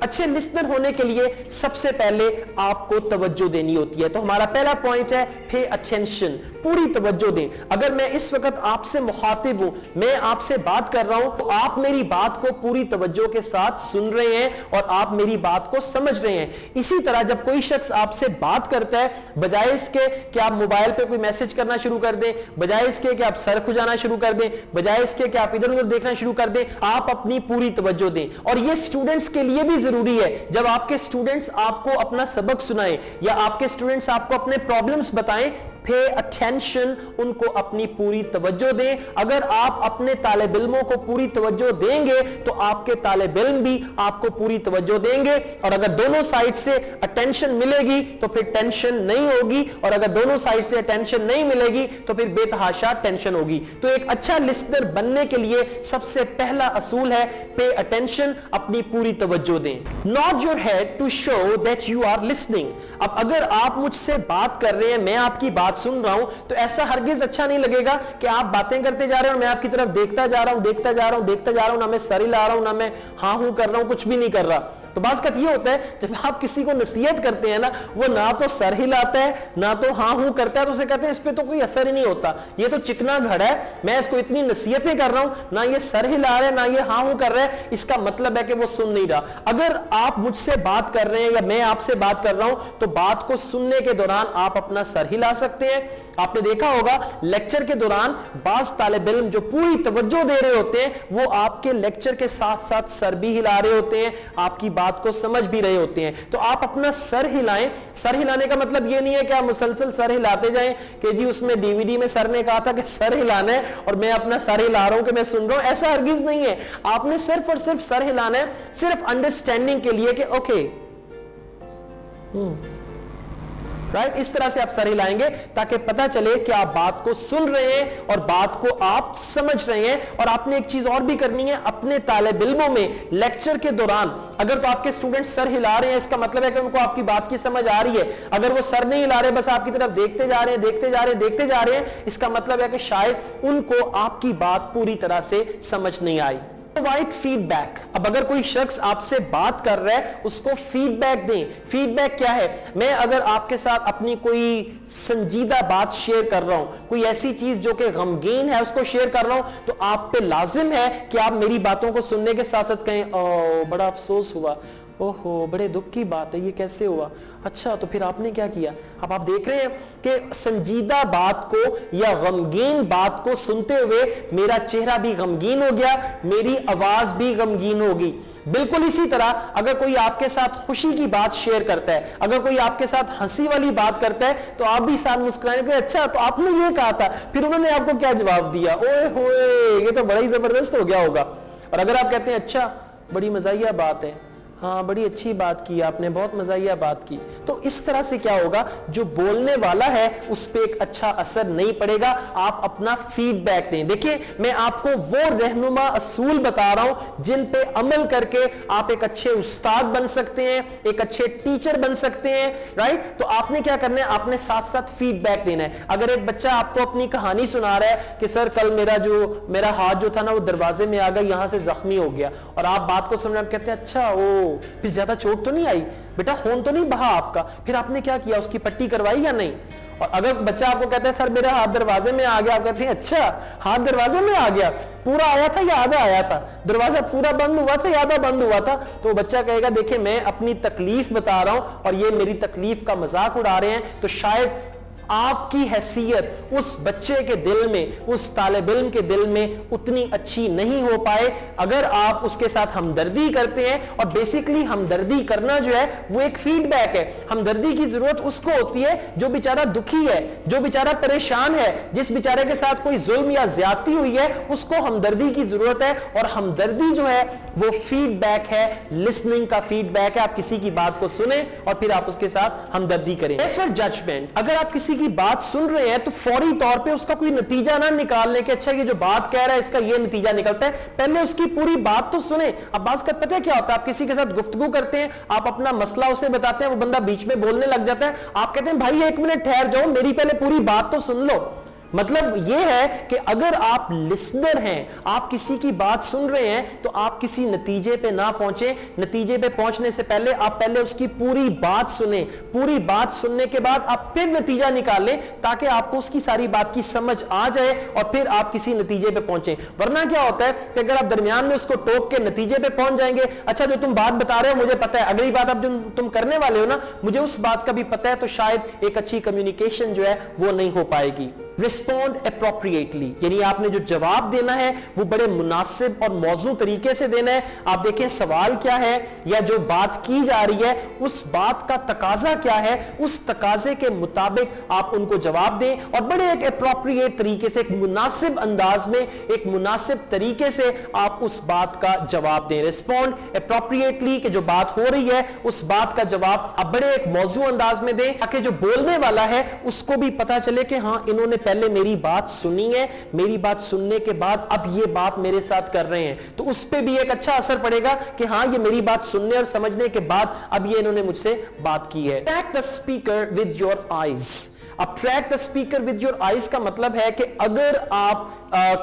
اچھے لسنر ہونے کے لیے سب سے پہلے آپ کو توجہ دینی ہوتی ہے. تو ہمارا پہلا پوائنٹ ہے پے اٹینشن, پوری توجہ دیں. اگر میں اس وقت آپ سے مخاطب ہوں, میں آپ سے بات کر رہا ہوں, تو آپ میری بات کو پوری توجہ کے ساتھ سن رہے ہیں اور آپ میری بات کو سمجھ رہے ہیں. اسی طرح جب کوئی شخص آپ سے بات کرتا ہے, بجائے اس کے کہ آپ موبائل پہ کوئی میسج کرنا شروع کر دیں, بجائے اس کے کہ آپ سر کھجانا شروع کر دیں, بجائے اس کے کہ آپ ادھر ادھر دیکھنا شروع کر دیں, آپ اپنی پوری توجہ دیں. اور یہ اسٹوڈنٹس کے لیے بھی ضروری ہے. جب آپ کے اسٹوڈنٹس آپ کو اپنا سبق سنائیں یا آپ کے اسٹوڈنٹس آپ کو اپنے پرابلمز بتائیں, pay attention, ان کو اپنی پوری توجہ دیں. اگر آپ اپنے طالب علموں کو پوری توجہ دیں گے تو آپ کے طالب علم بھی آپ کو پوری توجہ دیں گے. اور اگر دونوں سائڈ سے اٹینشن ملے گی تو پھر ٹینشن نہیں ہوگی, اور اگر دونوں سائڈ سے اٹینشن نہیں ملے گی تو پھر بے تحاشا ٹینشن ہوگی. تو ایک اچھا لسنر بننے کے لیے سب سے پہلا اصول ہے pay attention, اپنی پوری توجہ دیں. Nod your head to show that you are listening. اب اگر آپ مجھ سے بات کر رہے ہیں, میں آپ کی بات سن رہا ہوں, تو ایسا ہرگز اچھا نہیں لگے گا کہ آپ باتیں کرتے جا رہے ہیں اور میں آپ کی طرف دیکھتا جا رہا ہوں, نہ میں سر ہلا رہا ہوں, نہ میں ہاں ہوں کر رہا ہوں, کچھ بھی نہیں کر رہا. تو بعض اوقات یہ ہوتا ہے جب آپ کسی کو نصیحت کرتے ہیں نا, وہ نہ تو سر ہلاتا ہے نہ تو ہاں ہوں کرتا ہے, تو اسے کہتے ہیں اس پہ تو کوئی اثر ہی نہیں ہوتا, یہ تو چکنا گھڑا ہے, میں اس کو اتنی نصیحتیں کر رہا ہوں, نہ یہ سر ہلا رہا ہے نہ یہ ہاں ہوں کر رہا ہے, اس کا مطلب ہے کہ وہ سن نہیں رہا. اگر آپ مجھ سے بات کر رہے ہیں یا میں آپ سے بات کر رہا ہوں, تو بات کو سننے کے دوران آپ اپنا سر ہلا سکتے ہیں. آپ نے دیکھا ہوگا لیکچر کے دوران بعض طالب علم جو پوری توجہ دے رہے ہوتے ہیں, وہ آپ کے لیکچر کے ساتھ ساتھ سر بھی ہلا رہے ہوتے ہیں, آپ کی بات کو سمجھ بھی رہے ہوتے ہیں. تو آپ اپنا سر ہلائیں. سر ہلانے کا مطلب یہ نہیں ہے کہ آپ مسلسل سر ہلاتے جائیں کہ جی اس میں ڈی وی ڈی میں سر نے کہا تھا کہ سر ہلانا ہے اور میں اپنا سر ہلا رہا ہوں کہ میں سن رہا ہوں. ایسا ہرگز نہیں ہے. آپ نے صرف اور صرف سر ہلانا ہے, صرف انڈرسٹینڈنگ کے لیے کہ اوکے رائٹ, اس طرح سے آپ سر ہلائیں گے تاکہ پتہ چلے کہ آپ بات کو سن رہے ہیں اور بات کو آپ سمجھ رہے ہیں. اور آپ نے ایک چیز اور بھی کرنی ہے, اپنے طالب علموں میں لیکچر کے دوران اگر تو آپ کے اسٹوڈنٹ سر ہلا رہے ہیں, اس کا مطلب ہے کہ ان کو آپ کی بات کی سمجھ آ رہی ہے. اگر وہ سر نہیں ہلا رہے, بس آپ کی طرف دیکھتے جا رہے ہیں, اس کا مطلب ہے کہ شاید ان کو آپ کی بات پوری طرح سے سمجھ نہیں آئی. Provide feed back. اب اگر کوئی شخص آپ سے بات کر رہا ہے, اس کو فیڈ بیک دیں. فیڈ بیک کیا ہے؟ میں اگر آپ کے ساتھ اپنی کوئی سنجیدہ بات شیئر کر رہا ہوں, کوئی ایسی چیز جو کہ غمگین ہے اس کو شیئر کر رہا ہوں, تو آپ پہ لازم ہے کہ آپ میری باتوں کو سننے کے ساتھ ساتھ کہیں او بڑا افسوس ہوا, اوہو بڑے دکھ کی بات ہے, یہ کیسے ہوا, اچھا تو پھر آپ نے کیا کیا. اب آپ دیکھ رہے ہیں کہ سنجیدہ بات کو یا غمگین بات کو سنتے ہوئے میرا چہرہ بھی غمگین ہو گیا, میری آواز بھی غمگین ہوگی. بالکل اسی طرح اگر کوئی آپ کے ساتھ خوشی کی بات شیئر کرتا ہے, اگر کوئی آپ کے ساتھ ہنسی والی بات کرتا ہے, تو آپ بھی ساتھ مسکرائیں کہ اچھا تو آپ نے یہ کہا تھا, پھر انہوں نے آپ کو کیا جواب دیا, اوئے ہوئے یہ تو بڑا ہی زبردست ہو گیا ہوگا. اور اگر آپ کہتے ہیں اچھا بڑی مزاحیہ بات ہے, हाँ बड़ी अच्छी बात की आपने, बहुत मज़ाहिया बात की। तो इस तरह से क्या होगा, जो बोलने वाला है उस पे एक अच्छा असर नहीं पड़ेगा। आप अपना फीडबैक दें। देखिए मैं आपको वो रहनुमा असूल बता रहा हूं जिन पे अमल करके आप एक अच्छे उस्ताद बन सकते हैं, एक अच्छे टीचर बन सकते हैं, राइट। तो आपने क्या करना है, आपने साथ साथ फीडबैक देना है। अगर एक बच्चा आपको अपनी कहानी सुना रहा है कि सर कल मेरा हाथ जो था ना वो दरवाजे में आ गया, यहां से जख्मी हो गया, और आप बात को समझ कहते हैं अच्छा ओ फिर ज्यादा चोट तो नहीं आई बेटा, खून तो नहीं बहा आपका, फिर आपने क्या किया, उसकी पट्टी करवाई या नहीं। और अगर बच्चा आपको कहता है सर मेरा हाथ दरवाजे में आ गया, आप कहते हैं अच्छा हाथ दरवाजे में आ गया, पूरा आया था या आधा आया था, दरवाजा पूरा बंद हुआ था या आधा बंद हुआ था, तो बच्चा कहेगा देखिए मैं अपनी तकलीफ बता रहा हूं और ये मेरी तकलीफ का मजाक उड़ा रहे हैं। तो शायद आपकी हैसियत उस बच्चे के दिल में, उस तालिब इल्म के दिल में उतनी अच्छी नहीं हो पाए अगर आप उसके साथ हमदर्दी करते हैं। और बेसिकली हमदर्दी करना जो है वो एक फीडबैक है। हमदर्दी की जरूरत उसको होती है जो बेचारा दुखी है, जो बेचारा परेशान है, जिस बेचारे के साथ कोई जुल्म या ज्यादती हुई है, उसको हमदर्दी की जरूरत है। और हमदर्दी जो है वो फीडबैक है, लिसनिंग का फीडबैक है। आप किसी की बात को सुने और फिर आप उसके साथ हमदर्दी करें। जजमेंट, अगर आप किसी की बात सुन रहे हैं तो फौरी तौर पे उसका कोई नतीजा ना निकाल ले कि अच्छा ये जो बात कह रहा है इसका ये नतीजा निकलता है, पहले उसकी पूरी बात तो सुने। अब बात का पता है क्या होता है, आप किसी के साथ गुफ्तगू करते हैं, आप अपना मसला उसे बताते हैं, वो बंदा बीच में बोलने लग जाता है, आप कहते हैं भाई 1 मिनट ठहर जाओ, मेरी पहले पूरी बात तो सुन लो। मतलब यह है कि अगर आप लिसनर हैं, आप किसी की बात सुन रहे हैं, तो आप किसी नतीजे पे ना पहुंचे। नतीजे पे पहुंचने से पहले आप पहले उसकी पूरी बात सुने, पूरी बात सुनने के बाद आप फिर नतीजा निकालें ताकि आपको उसकी सारी बात की समझ आ जाए और फिर आप किसी नतीजे पे पहुंचे। वरना क्या होता है कि अगर आप दरमियान में उसको टोक के नतीजे पे पहुंच जाएंगे, अच्छा जो तुम बात बता रहे हो मुझे पता है, अगली बात अब जो तुम करने वाले हो ना मुझे उस बात का भी पता है, तो शायद एक अच्छी कम्युनिकेशन जो है वो नहीं हो पाएगी। रिस्पॉन्ड अप्रोप्रिएटली, यानी आपने जो जवाब देना है वो बड़े मुनासिब और मौजू तरीके से देना है। आप देखें सवाल क्या है या जो बात की जा रही है उस बात का तकाजा क्या है, उस तकाजे के मुताबिक आप उनको जवाब दें और बड़े एक अप्रोप्रिएट तरीके से, एक मुनासिब अंदाज में, एक मुनासिब तरीके से आप उस बात का जवाब दें। रिस्पॉन्ड अप्रोप्रिएटली कि जो बात हो रही है उस बात का जवाब आप बड़े एक मौजू अंदाज में दें ताकि जो बोलने वाला है उसको भी पता चले कि हाँ इन्होंने पहले मेरी बात सुनी है, मेरी बात सुनने के बाद अब ये बात मेरे साथ कर रहे हैं, तो उस पे भी एक अच्छा असर पड़ेगा कि हाँ ये मेरी बात सुनने और समझने के बाद अब ये इन्होंने मुझसे बात की है। Track the speaker with your eyes. अब track the speaker with your eyes का मतलब है कि अगर आप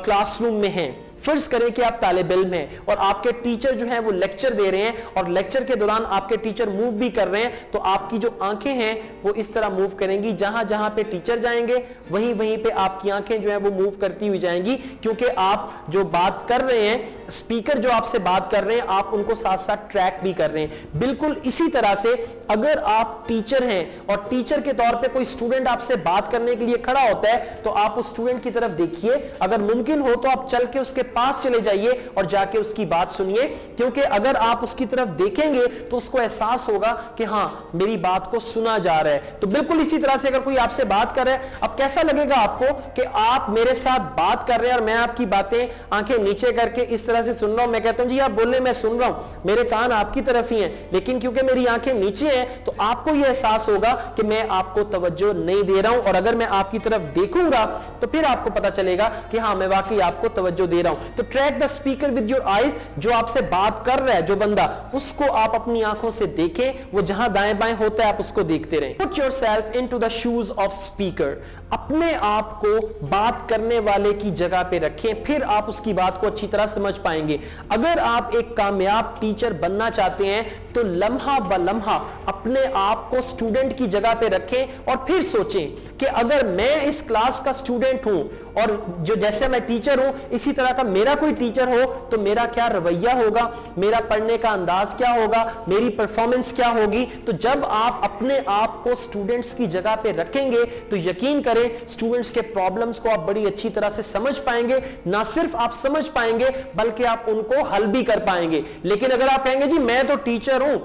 क्लासरूम में हैं, फर्ज करें कि आप तालिब इल्म हैं और आपके टीचर जो हैं वो लेक्चर दे रहे हैं और लेक्चर के दौरान आपके टीचर मूव भी कर रहे हैं, तो आपकी जो आंखें हैं वो इस तरह मूव करेंगी, जहां जहां पे टीचर जाएंगे वहीं वहीं पे आपकी आंखें जो है वो मूव करती हुई जाएंगी, क्योंकि आप जो बात कर रहे हैं, स्पीकर जो आपसे बात कर रहे हैं, आप उनको साथ साथ ट्रैक भी कर रहे हैं। बिल्कुल इसी तरह से अगर आप टीचर हैं और टीचर के तौर पे कोई स्टूडेंट आपसे बात करने के लिए खड़ा होता है, तो आप उस स्टूडेंट की तरफ देखिए, अगर मुमकिन हो तो आप चल के उसके पास चले जाइए और जाके उसकी बात सुनिए, क्योंकि अगर आप उसकी तरफ देखेंगे तो उसको एहसास होगा कि हां मेरी बात को सुना जा रहा है। तो बिल्कुल इसी तरह से अगर कोई आपसे बात कर रहा है, अब कैसा लगेगा आपको कि आप मेरे साथ बात कर रहे हैं और मैं आपकी बातें आंखें नीचे करके इस तरह से सुन रहा हूं, मैं कहता हूं जी आप बोले मैं सुन रहा हूं, मेरे कान आपकी तरफ ही हैं, लेकिन क्योंकि मेरी आंखें नीचे हैं तो आपको यह एहसास होगा कि मैं आपको तवज्जो नहीं दे रहा हूं, और अगर मैं आपकी तरफ देखूंगा तो फिर आपको पता चलेगा कि हां मैं वाकई आपको तवज्जो दे रहा हूं। तो track the speaker with your eyes, जो आपसे बात कर रहा है जो बंदा, उसको आप अपनी आंखों से देखें, वो जहां दाएं बाएं होता है आप उसको देखते रहें। Put yourself into the shoes of speaker, अपने आप को बात करने वाले की जगह पे रखें, फिर आप उसकी बात को अच्छी तरह समझ पाएंगे। अगर आप एक कामयाब टीचर बनना चाहते हैं तो लम्हा ब लम्हा अपने आप को स्टूडेंट की जगह पे रखें और फिर सोचें कि अगर मैं इस क्लास का स्टूडेंट हूं और जो जैसे मैं टीचर हूं इसी तरह का मेरा कोई टीचर हो तो मेरा क्या रवैया होगा, मेरा पढ़ने का अंदाज क्या होगा, मेरी परफॉर्मेंस क्या होगी। तो जब आप अपने आप को स्टूडेंट्स की जगह पे रखेंगे तो यकीन करें स्टूडेंट्स के प्रॉब्लम्स को आप बड़ी अच्छी तरह से समझ पाएंगे। ना सिर्फ आप समझ पाएंगे बल्कि आप उनको हल भी कर पाएंगे। लेकिन अगर आप कहेंगे जी मैं तो टीचर हूं,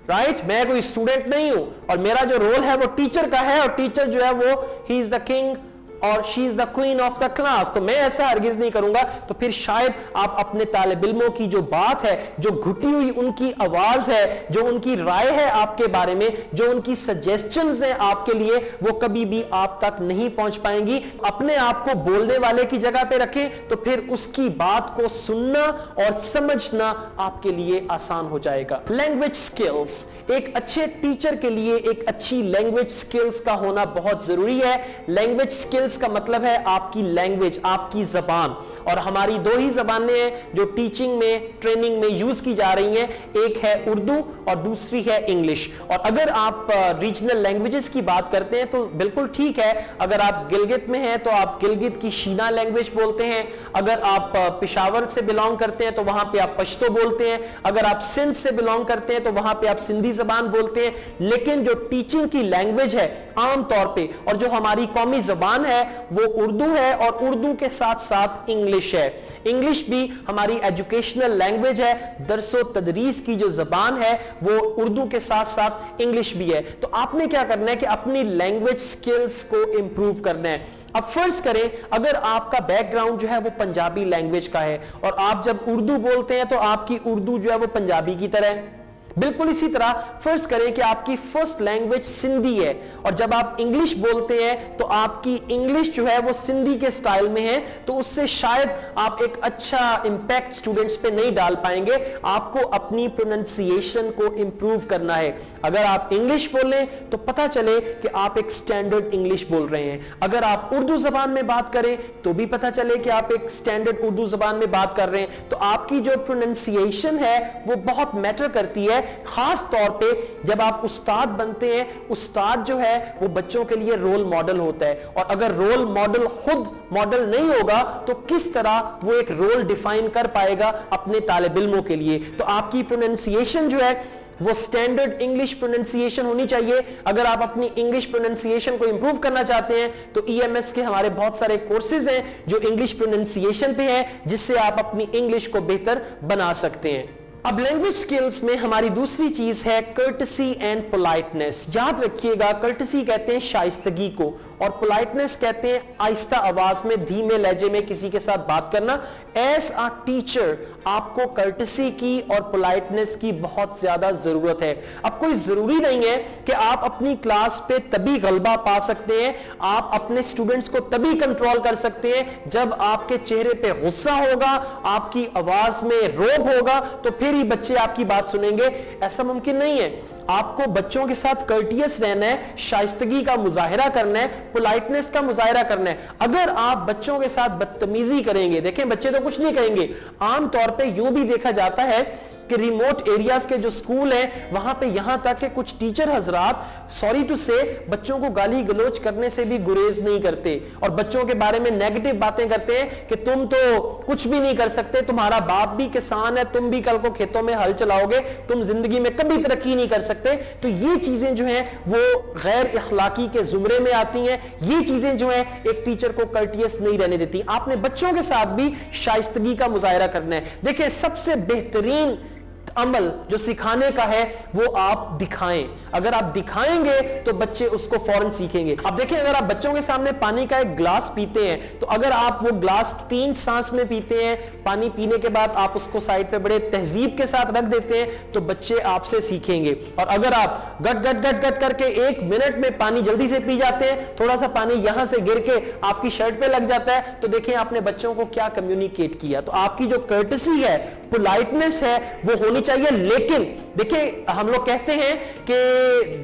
राइट, मैं कोई स्टूडेंट नहीं हूं और मेरा जो रोल है वो टीचर का है और टीचर जो है वो ही इज द किंग اور she is the queen of the class, تو میں ایسا ہرگز نہیں کروں گا. تو پھر شاید آپ اپنے طالب علموں کی جو بات ہے, جو گھٹی ہوئی ان کی آواز ہے, جو ان کی رائے ہے آپ کے بارے میں, جو ان کی سجیسچنز ہیں آپ کے لیے, وہ کبھی بھی آپ تک نہیں پہنچ پائیں گی. اپنے آپ کو بولنے والے کی جگہ پہ رکھیں تو پھر اس کی بات کو سننا اور سمجھنا آپ کے لیے آسان ہو جائے گا. لینگویج سکلز, ایک اچھے ٹیچر کے لیے ایک اچھی لینگویج سکلز کا ہونا بہت ضروری ہے. لینگویج سکلز کا مطلب ہے آپ کی لینگویج, آپ کی زبان. اور ہماری دو ہی زبانیں ہیں جو ٹیچنگ میں, ٹریننگ میں یوز کی جا رہی ہیں, ایک ہے اردو اور دوسری ہے انگلش. اور اگر آپ ریجنل لینگویجز کی بات کرتے ہیں تو بالکل ٹھیک ہے, اگر آپ گلگت میں ہیں تو آپ گلگت کی شینا لینگویج بولتے ہیں, اگر آپ پشاور سے بلانگ کرتے ہیں تو وہاں پہ آپ پشتو بولتے ہیں, اگر آپ سندھ سے بلانگ کرتے ہیں تو وہاں پہ آپ سندھی زبان بولتے ہیں. لیکن جو ٹیچنگ کی لینگویج ہے عام طور پہ, اور جو ہماری قومی زبان ہے, وہ اردو ہے, اور اردو کے ساتھ ساتھ انگلش ہے. انگلش بھی ہماری ایجوکیشنل لینگویج ہے, درس و تدریس کی جو زبان ہے وہ اردو کے ساتھ ساتھ انگلش بھی ہے. تو آپ نے کیا کرنا ہے کہ اپنی لینگویج سکلز کو امپروو کرنا ہے. اب فرض کریں اگر آپ کا بیک گراؤنڈ جو ہے وہ پنجابی لینگویج کا ہے, اور آپ جب اردو بولتے ہیں تو آپ کی اردو جو ہے وہ پنجابی کی طرح ہے. بالکل اسی طرح فرض کریں کہ آپ کی فرسٹ لینگویج سندھی ہے, اور جب آپ انگلش بولتے ہیں تو آپ کی انگلش جو ہے وہ سندھی کے سٹائل میں ہے, تو اس سے شاید آپ ایک اچھا امپیکٹ سٹوڈنٹس پہ نہیں ڈال پائیں گے. آپ کو اپنی پروننسیشن کو امپروو کرنا ہے. اگر آپ انگلش بولیں تو پتہ چلے کہ آپ ایک سٹینڈرڈ انگلش بول رہے ہیں. اگر آپ اردو زبان میں بات کریں تو بھی پتہ چلے کہ آپ ایک سٹینڈرڈ اردو زبان میں بات کر رہے ہیں. تو آپ کی جو پروننسیشن ہے وہ بہت میٹر کرتی ہے, خاص طور پہ جب آپ استاد بنتے ہیں. استاد جو ہے وہ بچوں کے لیے رول ماڈل ہوتا ہے, اور اگر رول ماڈل خود ماڈل نہیں ہوگا تو کس طرح وہ ایک رول ڈیفائن کر پائے گا اپنے طالب علموں کے لیے. تو آپ کی پروننسیشن جو ہے وہ سٹینڈرڈ انگلش پروننسیشن ہونی چاہیے. اگر آپ اپنی انگلش پروننسیشن کو امپروو کرنا چاہتے ہیں تو ای ایم ایس کے ہمارے بہت سارے کورسز ہیں جو انگلش پروننسیشن پہ ہیں, جس سے آپ اپنی انگلش کو بہتر بنا سکتے ہیں. اب لینگویج سکلز میں ہماری دوسری چیز ہے کرٹسی اینڈ پولائٹنس. یاد رکھیے گا, کرٹسی کہتے ہیں شائستگی کو, اور پولائٹنس کہتے ہیں آہستہ آواز میں, دھیمے لہجے میں کسی کے ساتھ بات کرنا. ایز اے ٹیچر آپ کو کرٹسی کی اور پولائٹنس کی بہت زیادہ ضرورت ہے. اب کوئی ضروری نہیں ہے کہ آپ اپنی کلاس پہ تبھی غلبہ پا سکتے ہیں, آپ اپنے اسٹوڈنٹس کو تبھی کنٹرول کر سکتے ہیں جب آپ کے چہرے پہ غصہ ہوگا, آپ کی آواز میں روب ہوگا, تو پھر ہی بچے آپ کی بات سنیں گے. ایسا ممکن نہیں ہے. آپ کو بچوں کے ساتھ کرٹیس رہنا ہے, شائستگی کا مظاہرہ کرنا ہے, پولائٹنس کا مظاہرہ کرنا ہے. اگر آپ بچوں کے ساتھ بدتمیزی کریں گے, دیکھیں بچے تو کچھ نہیں کہیں گے, عام طور پہ یوں بھی دیکھا جاتا ہے کہ ریموٹ ایریاز کے جو سکول ہیں وہاں پہ یہاں تک کہ کچھ ٹیچر حضرات سوری ٹو سے بچوں کو گالی گلوچ کرنے سے بھی گریز نہیں کرتے, اور بچوں کے بارے میں نیگیٹو باتیں کرتے ہیں کہ تم تو کچھ بھی نہیں کر سکتے, تمہارا باپ بھی کسان ہے, تم بھی کل کو کھیتوں میں ہل چلاؤ گے, تم زندگی میں کبھی ترقی نہیں کر سکتے. تو یہ چیزیں جو ہیں وہ غیر اخلاقی کے زمرے میں آتی ہیں. یہ چیزیں جو ہیں ایک ٹیچر کو کرٹیس نہیں رہنے دیتی. آپ نے بچوں کے ساتھ بھی شائستگی کا مظاہرہ کرنا ہے. دیکھیں سب سے بہترین عمل جو سکھانے کا ہے وہ آپ دکھائیں. اگر آپ دکھائیں گے تو بچے اس کو فوراً سیکھیں گے. اب دیکھیں اگر آپ بچوں کے سامنے پانی کا ایک گلاس پیتے ہیں تو اگر آپ وہ گلاس 3 سانس میں پیتے ہیں, پانی پینے کے بعد آپ اس کو سائڈ پہ بڑے تہذیب کے ساتھ رکھ دیتے ہیں, تو بچے آپ سے سیکھیں گے. اور اگر آپ گٹ گٹ گٹ گٹ کر کے 1 منٹ میں پانی جلدی سے پی جاتے ہیں, تھوڑا سا پانی یہاں سے گر کے آپ کی شرٹ پہ لگ جاتا ہے, تو دیکھیں آپ نے بچوں کو کیا کمیونیکیٹ کیا. تو آپ کی جو کرٹسی ہے, پولائٹنس ہے, وہ ہونی چاہیے. لیکن دیکھیں ہم لوگ کہتے ہیں کہ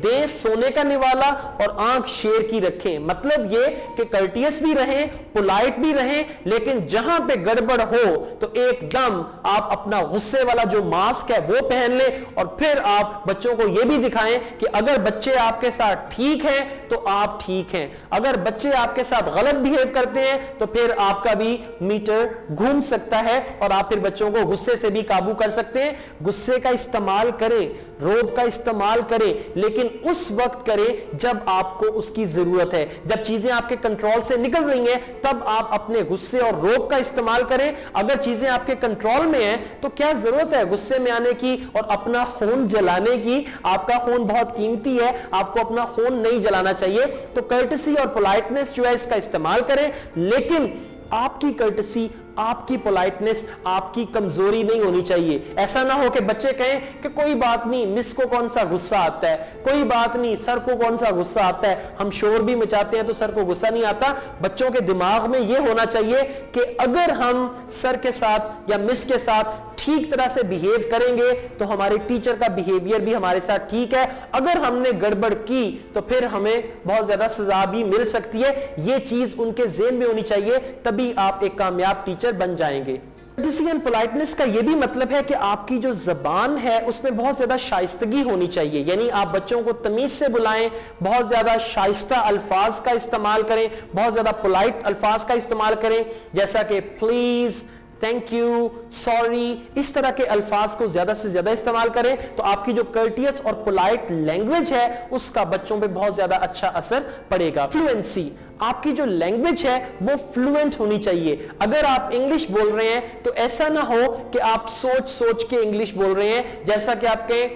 دیں سونے کا نوالا اور آنکھ شیر کی رکھیں. مطلب یہ کہ کرٹیس بھی رہیں, پولائٹ بھی رہیں, لیکن جہاں پہ گڑبڑ ہو تو ایک دم آپ اپنا غصے والا جو ماسک ہے وہ پہن لیں, اور پھر آپ بچوں کو یہ بھی دکھائیں کہ اگر بچے آپ کے ساتھ ٹھیک ہیں تو آپ ٹھیک ہیں, اگر بچے آپ کے ساتھ غلط بیہیو کرتے ہیں تو پھر آپ کا بھی میٹر گھوم سکتا ہے, اور آپ پھر بچوں کو غصے سے بھی قابو کر سکتے ہیں. غصے کا استعمال کریں, روب کا استعمال کریں, لیکن اس وقت کریں جب آپ کو اس کی ضرورت ہے. جب چیزیں آپ کے کنٹرول سے نکل رہی ہیں تب آپ اپنے غصے اور روب کا استعمال کریں. اگر چیزیں آپ کے کنٹرول میں ہیں تو کیا ضرورت ہے غصے میں آنے کی اور اپنا خون جلانے کی؟ آپ کا خون بہت قیمتی ہے, آپ کو اپنا خون نہیں جلانا چاہیے. تو کرٹسی اور پولائٹنس جو ہے اس کا استعمال کریں, لیکن آپ کی کرٹسی, آپ کی پولائٹنس آپ کی کمزوری نہیں ہونی چاہیے. ایسا نہ ہو کہ بچے کہیں کہ کوئی بات نہیں, مس کو کون سا غصہ آتا ہے, کوئی بات نہیں, سر کو کون سا غصہ آتا ہے, ہم شور بھی مچاتے ہیں تو سر کو غصہ نہیں آتا. بچوں کے دماغ میں یہ ہونا چاہیے کہ اگر ہم سر کے ساتھ یا مس کے ساتھ ٹھیک طرح سے بیہیو کریں گے تو ہمارے ٹیچر کا بیہیویئر بھی ہمارے ساتھ ٹھیک ہے. اگر ہم نے گڑبڑ کی تو پھر ہمیں بہت زیادہ سزا بھی مل سکتی ہے. یہ چیز ان کے ذہن میں ہونی چاہیے, تبھی آپ ایک کامیاب ٹیچر بن جائیں گے. Courtesy and politeness کا یہ بھی مطلب ہے کہ آپ کی جو زبان ہے اس میں بہت زیادہ شائستگی ہونی چاہیے. یعنی آپ بچوں کو تمیز سے بلائیں, بہت زیادہ شائستہ الفاظ کا استعمال کریں, بہت زیادہ پولائٹ الفاظ کا استعمال کریں, جیسا کہ پلیز, تھینک یو, سوری. اس طرح کے الفاظ کو زیادہ سے زیادہ استعمال کریں تو آپ کی جو کرٹیس اور پولائٹ لینگویج ہے اس کا بچوں پہ بہت زیادہ اچھا اثر پڑے گا. فلوئنسی, آپ کی جو لینگویج ہے وہ فلوئنٹ ہونی چاہیے. اگر آپ انگلش بول رہے ہیں تو ایسا نہ ہو کہ آپ سوچ سوچ کے انگلش بول رہے ہیں, جیسا کہ آپ کہیں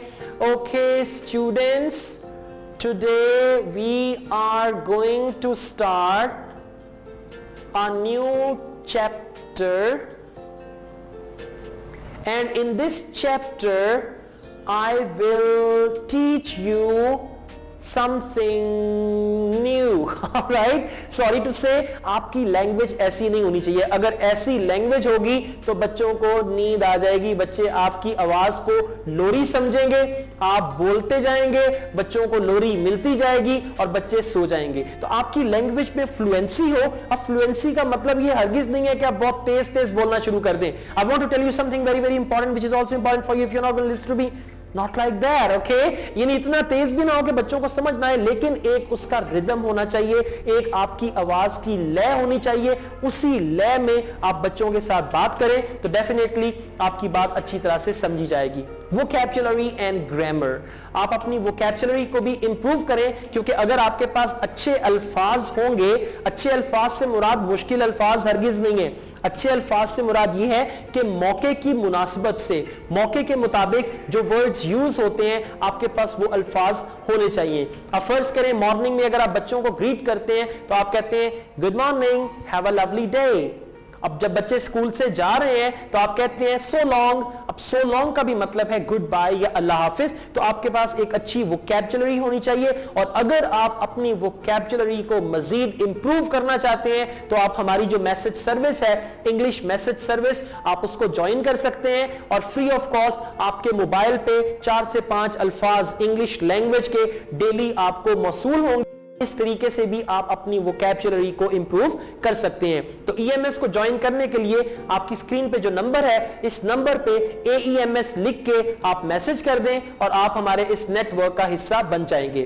okay students, today we are going to start a new chapter, and in this chapter I will teach you something new. Alright, sorry to say, آپ کی لینگویج ایسی نہیں ہونی چاہیے. اگر ایسی لینگویج ہوگی تو بچوں کو نیند آ جائے گی, بچے آپ کی آواز کو لوری سمجھیں گے, آپ بولتے جائیں گے, بچوں کو لوری ملتی جائے گی اور بچے سو جائیں گے. تو آپ کی لینگویج میں فلوئنسی ہو. اب فلوئنسی کا مطلب یہ ہرگز نہیں ہے کہ آپ بہت تیز تیز بولنا شروع کر دیں. I want to tell you something very very important which is also important for you if you're not going to listen to me. Not like that, okay? یعنی اتنا تیز بھی نہ ہو کہ بچوں کو سمجھ نہ آئے, لیکن ایک اس کا ردم ہونا چاہیے, ایک آپ کی آواز کی لے ہونی چاہیے. اسی لے میں آپ بچوں کے ساتھ بات کریں تو ڈیفینیٹلی آپ کی بات اچھی طرح سے سمجھی جائے گی. ووکیبولری اینڈ گرامر, آپ اپنی ووکیبولری کو بھی امپروو کریں, کیونکہ اگر آپ کے پاس اچھے الفاظ ہوں گے, اچھے الفاظ سے مراد مشکل الفاظ ہرگز نہیں ہیں. اچھے الفاظ سے مراد یہ ہے کہ موقع کی مناسبت سے, موقع کے مطابق جو ورڈز یوز ہوتے ہیں آپ کے پاس وہ الفاظ ہونے چاہیے. اب فرض کریں مارننگ میں اگر آپ بچوں کو گریٹ کرتے ہیں تو آپ کہتے ہیں good morning, have a lovely day. اب جب بچے اسکول سے جا رہے ہیں تو آپ کہتے ہیں سو لانگ. اب سو لانگ کا بھی مطلب ہے گڈ بائی یا اللہ حافظ. تو آپ کے پاس ایک اچھی ووکیبولری ہونی چاہیے, اور اگر آپ اپنی ووکیبولری کو مزید امپروو کرنا چاہتے ہیں تو آپ ہماری جو میسج سروس ہے, انگلش میسج سروس, آپ اس کو جوائن کر سکتے ہیں, اور فری آف کاسٹ آپ کے موبائل پہ 4 سے 5 الفاظ انگلش لینگویج کے ڈیلی آپ کو موصول ہوں گے. اس طریقے سے بھی آپ اپنی ووکیبولری کو امپروو کر سکتے ہیں. تو EMS کو جوائن کرنے کے لیے آپ کی سکرین پہ جو نمبر ہے, اس نمبر پہ AEMS لکھ کے آپ میسج کر دیں اور آپ ہمارے اس نیٹ ورک کا حصہ بن جائیں گے.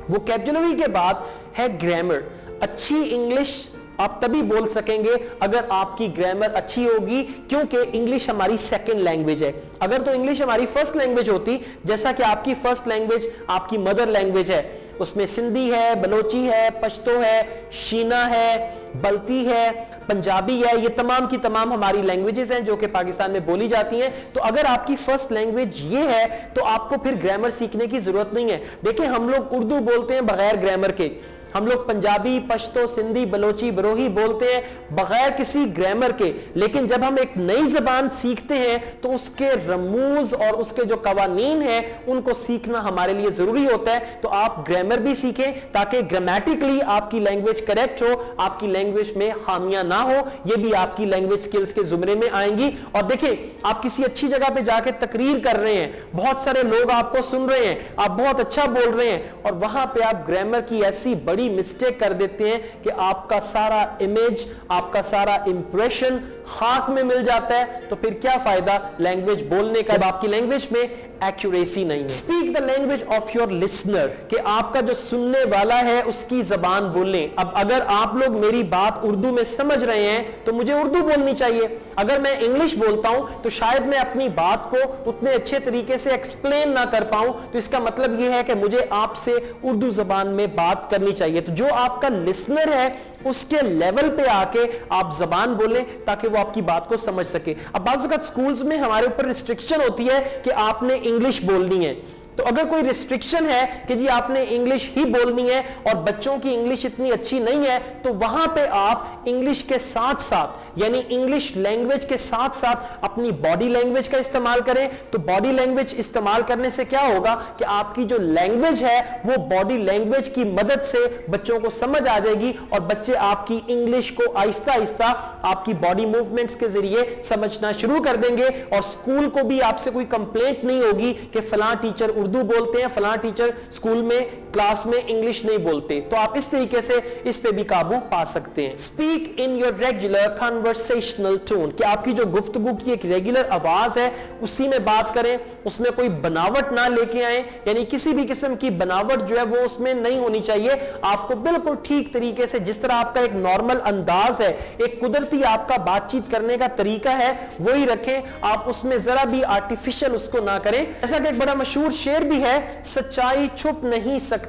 ووکیبولری کے بعد ہے گرامر. اچھی انگلش آپ تبھی بول سکیں گے اگر آپ کی گرامر اچھی ہوگی, کیونکہ انگلش ہماری سیکنڈ لینگویج ہے. اگر تو انگلش ہماری فرسٹ لینگویج ہوتی, جیسا کہ آپ کی فرسٹ لینگویج آپ کی مدر لینگویج ہے, اس میں سندھی ہے, بلوچی ہے, پشتو ہے, شینا ہے, بلتی ہے, پنجابی ہے, یہ تمام کی تمام ہماری لینگویجز ہیں جو کہ پاکستان میں بولی جاتی ہیں. تو اگر آپ کی فرسٹ لینگویج یہ ہے تو آپ کو پھر گرامر سیکھنے کی ضرورت نہیں ہے. دیکھیں ہم لوگ اردو بولتے ہیں بغیر گرامر کے, ہم لوگ پنجابی, پشتو, سندھی, بلوچی, بروہی بولتے ہیں بغیر کسی گرامر کے. لیکن جب ہم ایک نئی زبان سیکھتے ہیں تو اس کے رموز اور اس کے جو قوانین ہیں ان کو سیکھنا ہمارے لیے ضروری ہوتا ہے. تو آپ گرامر بھی سیکھیں تاکہ گرامیٹیکلی آپ کی لینگویج کریکٹ ہو, آپ کی لینگویج میں خامیاں نہ ہو. یہ بھی آپ کی لینگویج سکلز کے زمرے میں آئیں گی. اور دیکھیں آپ کسی اچھی جگہ پہ جا کے تقریر کر رہے ہیں, بہت سارے لوگ آپ کو سن رہے ہیں, آپ بہت اچھا بول رہے ہیں, اور وہاں پہ آپ گرامر کی ایسی بڑی مسٹیک کر دیتے ہیں کہ آپ کا سارا امیج, آپ کا سارا امپریشن खाक में मिल जाता है तो फिर क्या फायदा लैंग्वेज बोलने का, जब आपकी लैंग्वेज में एक्यूरेसी नहीं है। Speak the language of your listener, कि आपका जो सुनने वाला है उसकी जबान बोलें। अब अगर आप लोग मेरी बात उर्दू में समझ रहे हैं तो मुझे उर्दू बोलनी चाहिए। अगर मैं इंग्लिश बोलता हूं तो शायद मैं अपनी बात को उतने अच्छे तरीके से एक्सप्लेन ना कर पाऊं, तो इसका मतलब यह है कि मुझे आपसे उर्दू जबान में बात करनी चाहिए। तो जो आपका लिसनर है उसके लेवल पे आके आप जबान बोलें ताकि वो आपकी बात को समझ सके। अब बाज़ वक़्त स्कूल्स में हमारे ऊपर रिस्ट्रिक्शन होती है कि आपने इंग्लिश बोलनी है, तो अगर कोई रिस्ट्रिक्शन है कि जी आपने इंग्लिश ही बोलनी है और बच्चों की इंग्लिश इतनी अच्छी नहीं है, तो वहां पे आप इंग्लिश के साथ साथ यानी इंग्लिश लैंग्वेज के साथ साथ अपनी बॉडी लैंग्वेज का इस्तेमाल करें। तो बॉडी लैंग्वेज इस्तेमाल करने से क्या होगा कि आपकी जो लैंग्वेज है वो बॉडी लैंग्वेज की मदद से बच्चों को समझ आ जाएगी और बच्चे आपकी इंग्लिश को आहिस्ता आहिस्ता आपकी बॉडी मूवमेंट्स के जरिए समझना शुरू कर देंगे और स्कूल को भी आपसे कोई कंप्लेंट नहीं होगी कि फलां टीचर उर्दू बोलते हैं, फलां टीचर स्कूल में क्लास में इंग्लिश नहीं बोलते। तो आप इस तरीके से इस पे भी काबू पा सकते हैं। Speak in your regular conversational tone, कि आपकी जो गुफ्तगू की एक रेगुलर आवाज है उसी में बात करें, उसमें कोई बनावट ना लेके आए, यानी किसी भी किस्म की बनावट जो है वो उसमें नहीं होनी चाहिए। आपको बिल्कुल ठीक तरीके से जिस तरह आपका एक नॉर्मल अंदाज है, एक कुदरती आपका बातचीत करने का तरीका है, वही रखें। आप उसमें जरा भी आर्टिफिशियल उसको ना करें। ऐसा कि एक बड़ा मशहूर शेर भी है, सच्चाई छुप नहीं सकती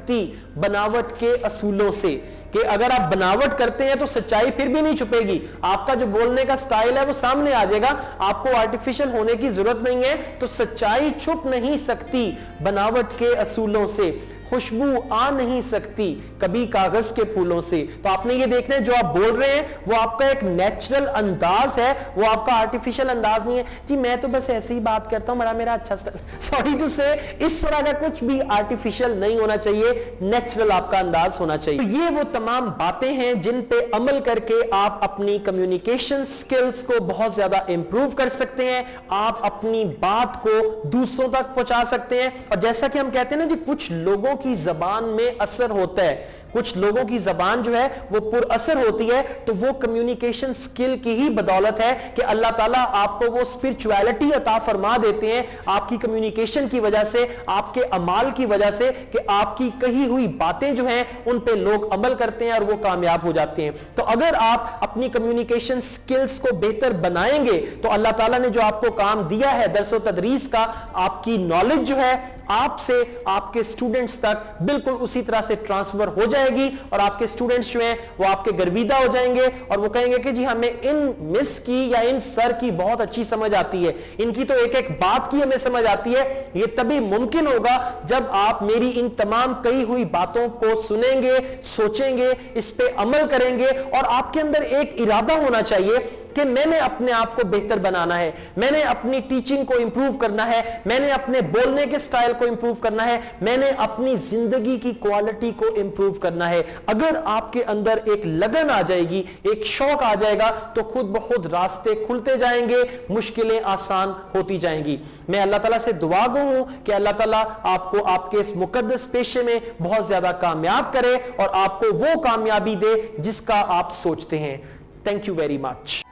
बनावट के असूलों से, कि अगर आप बनावट करते हैं तो सच्चाई फिर भी नहीं छुपेगी। आपका जो बोलने का स्टाइल है वो सामने आ जाएगा, आपको आर्टिफिशियल होने की जरूरत नहीं है। तो सच्चाई छुप नहीं सकती बनावट के असूलों से, खुशबू आ नहीं सकती कभी कागज के फूलों से। तो आपने ये देखना है जो आप बोल रहे हैं वो आपका एक नेचुरल अंदाज है, वो आपका आर्टिफिशियल अंदाज नहीं है जी मैं तो बस ऐसे ही बात करता हूं, मेरा अच्छा सॉरी टू से, इस तरह का कुछ भी आर्टिफिशियल नहीं होना चाहिए, नेचुरल आपका अंदाज होना चाहिए। तो ये वो तमाम बातें हैं जिन पे अमल करके आप अपनी कम्युनिकेशन स्किल्स को बहुत ज्यादा इंप्रूव कर सकते हैं, आप अपनी बात को दूसरों तक पहुंचा सकते हैं। और जैसा कि हम कहते हैं ना जी, कुछ लोगों की जबान में असर होता है, कुछ लोगों की जबान जो है वो पुरअसर होती है, तो वो कम्युनिकेशन स्किल की ही बदौलत है कि अल्लाह ताला आपको वो स्पिरिचुअलिटी अता फरमा देते हैं आपकी कम्युनिकेशन की वजह से, आपके अमाल की वजह से, कि आपकी कही हुई बातें जो हैं उन पे लोग अमल करते हैं और वो कामयाब हो जाते हैं। तो अगर आप अपनी कम्युनिकेशन स्किल्स को बेहतर बनाएंगे तो अल्लाह ताला ने जो आपको काम दिया है दरसो तदरीस का, आपकी नॉलेज जो है आपसे आपके स्टूडेंट्स तक बिल्कुल उसी तरह से ट्रांसफर हो जाएगी और आपके स्टूडेंट्स जो हैं वो आपके गर्विदा हो जाएंगे और वो कहेंगे कि जी हमें इन मिस की या इन सर की बहुत अच्छी समझ आती है, इनकी तो एक एक बात की हमें समझ आती है। ये तभी मुमकिन होगा जब आप मेरी इन तमाम कही हुई बातों को सुनेंगे, सोचेंगे, इस पे अमल करेंगे और आपके अंदर एक इरादा होना चाहिए कि मैंने अपने आप को बेहतर बनाना है, मैंने अपनी टीचिंग को इंप्रूव करना है, मैंने अपने बोलने के स्टाइल को इंप्रूव करना है, मैंने अपनी जिंदगी की क्वालिटी को इंप्रूव करना है। अगर आपके अंदर एक लगन आ जाएगी, एक शौक आ जाएगा, तो खुद ब खुद रास्ते खुलते जाएंगे, मुश्किलें आसान होती जाएंगी। मैं अल्लाह ताला से दुआ गो हूं कि अल्लाह ताला आपको आपके इस मुकद्दस पेशे में बहुत ज्यादा कामयाब करे और आपको वो कामयाबी दे जिसका आप सोचते हैं। Thank you very much.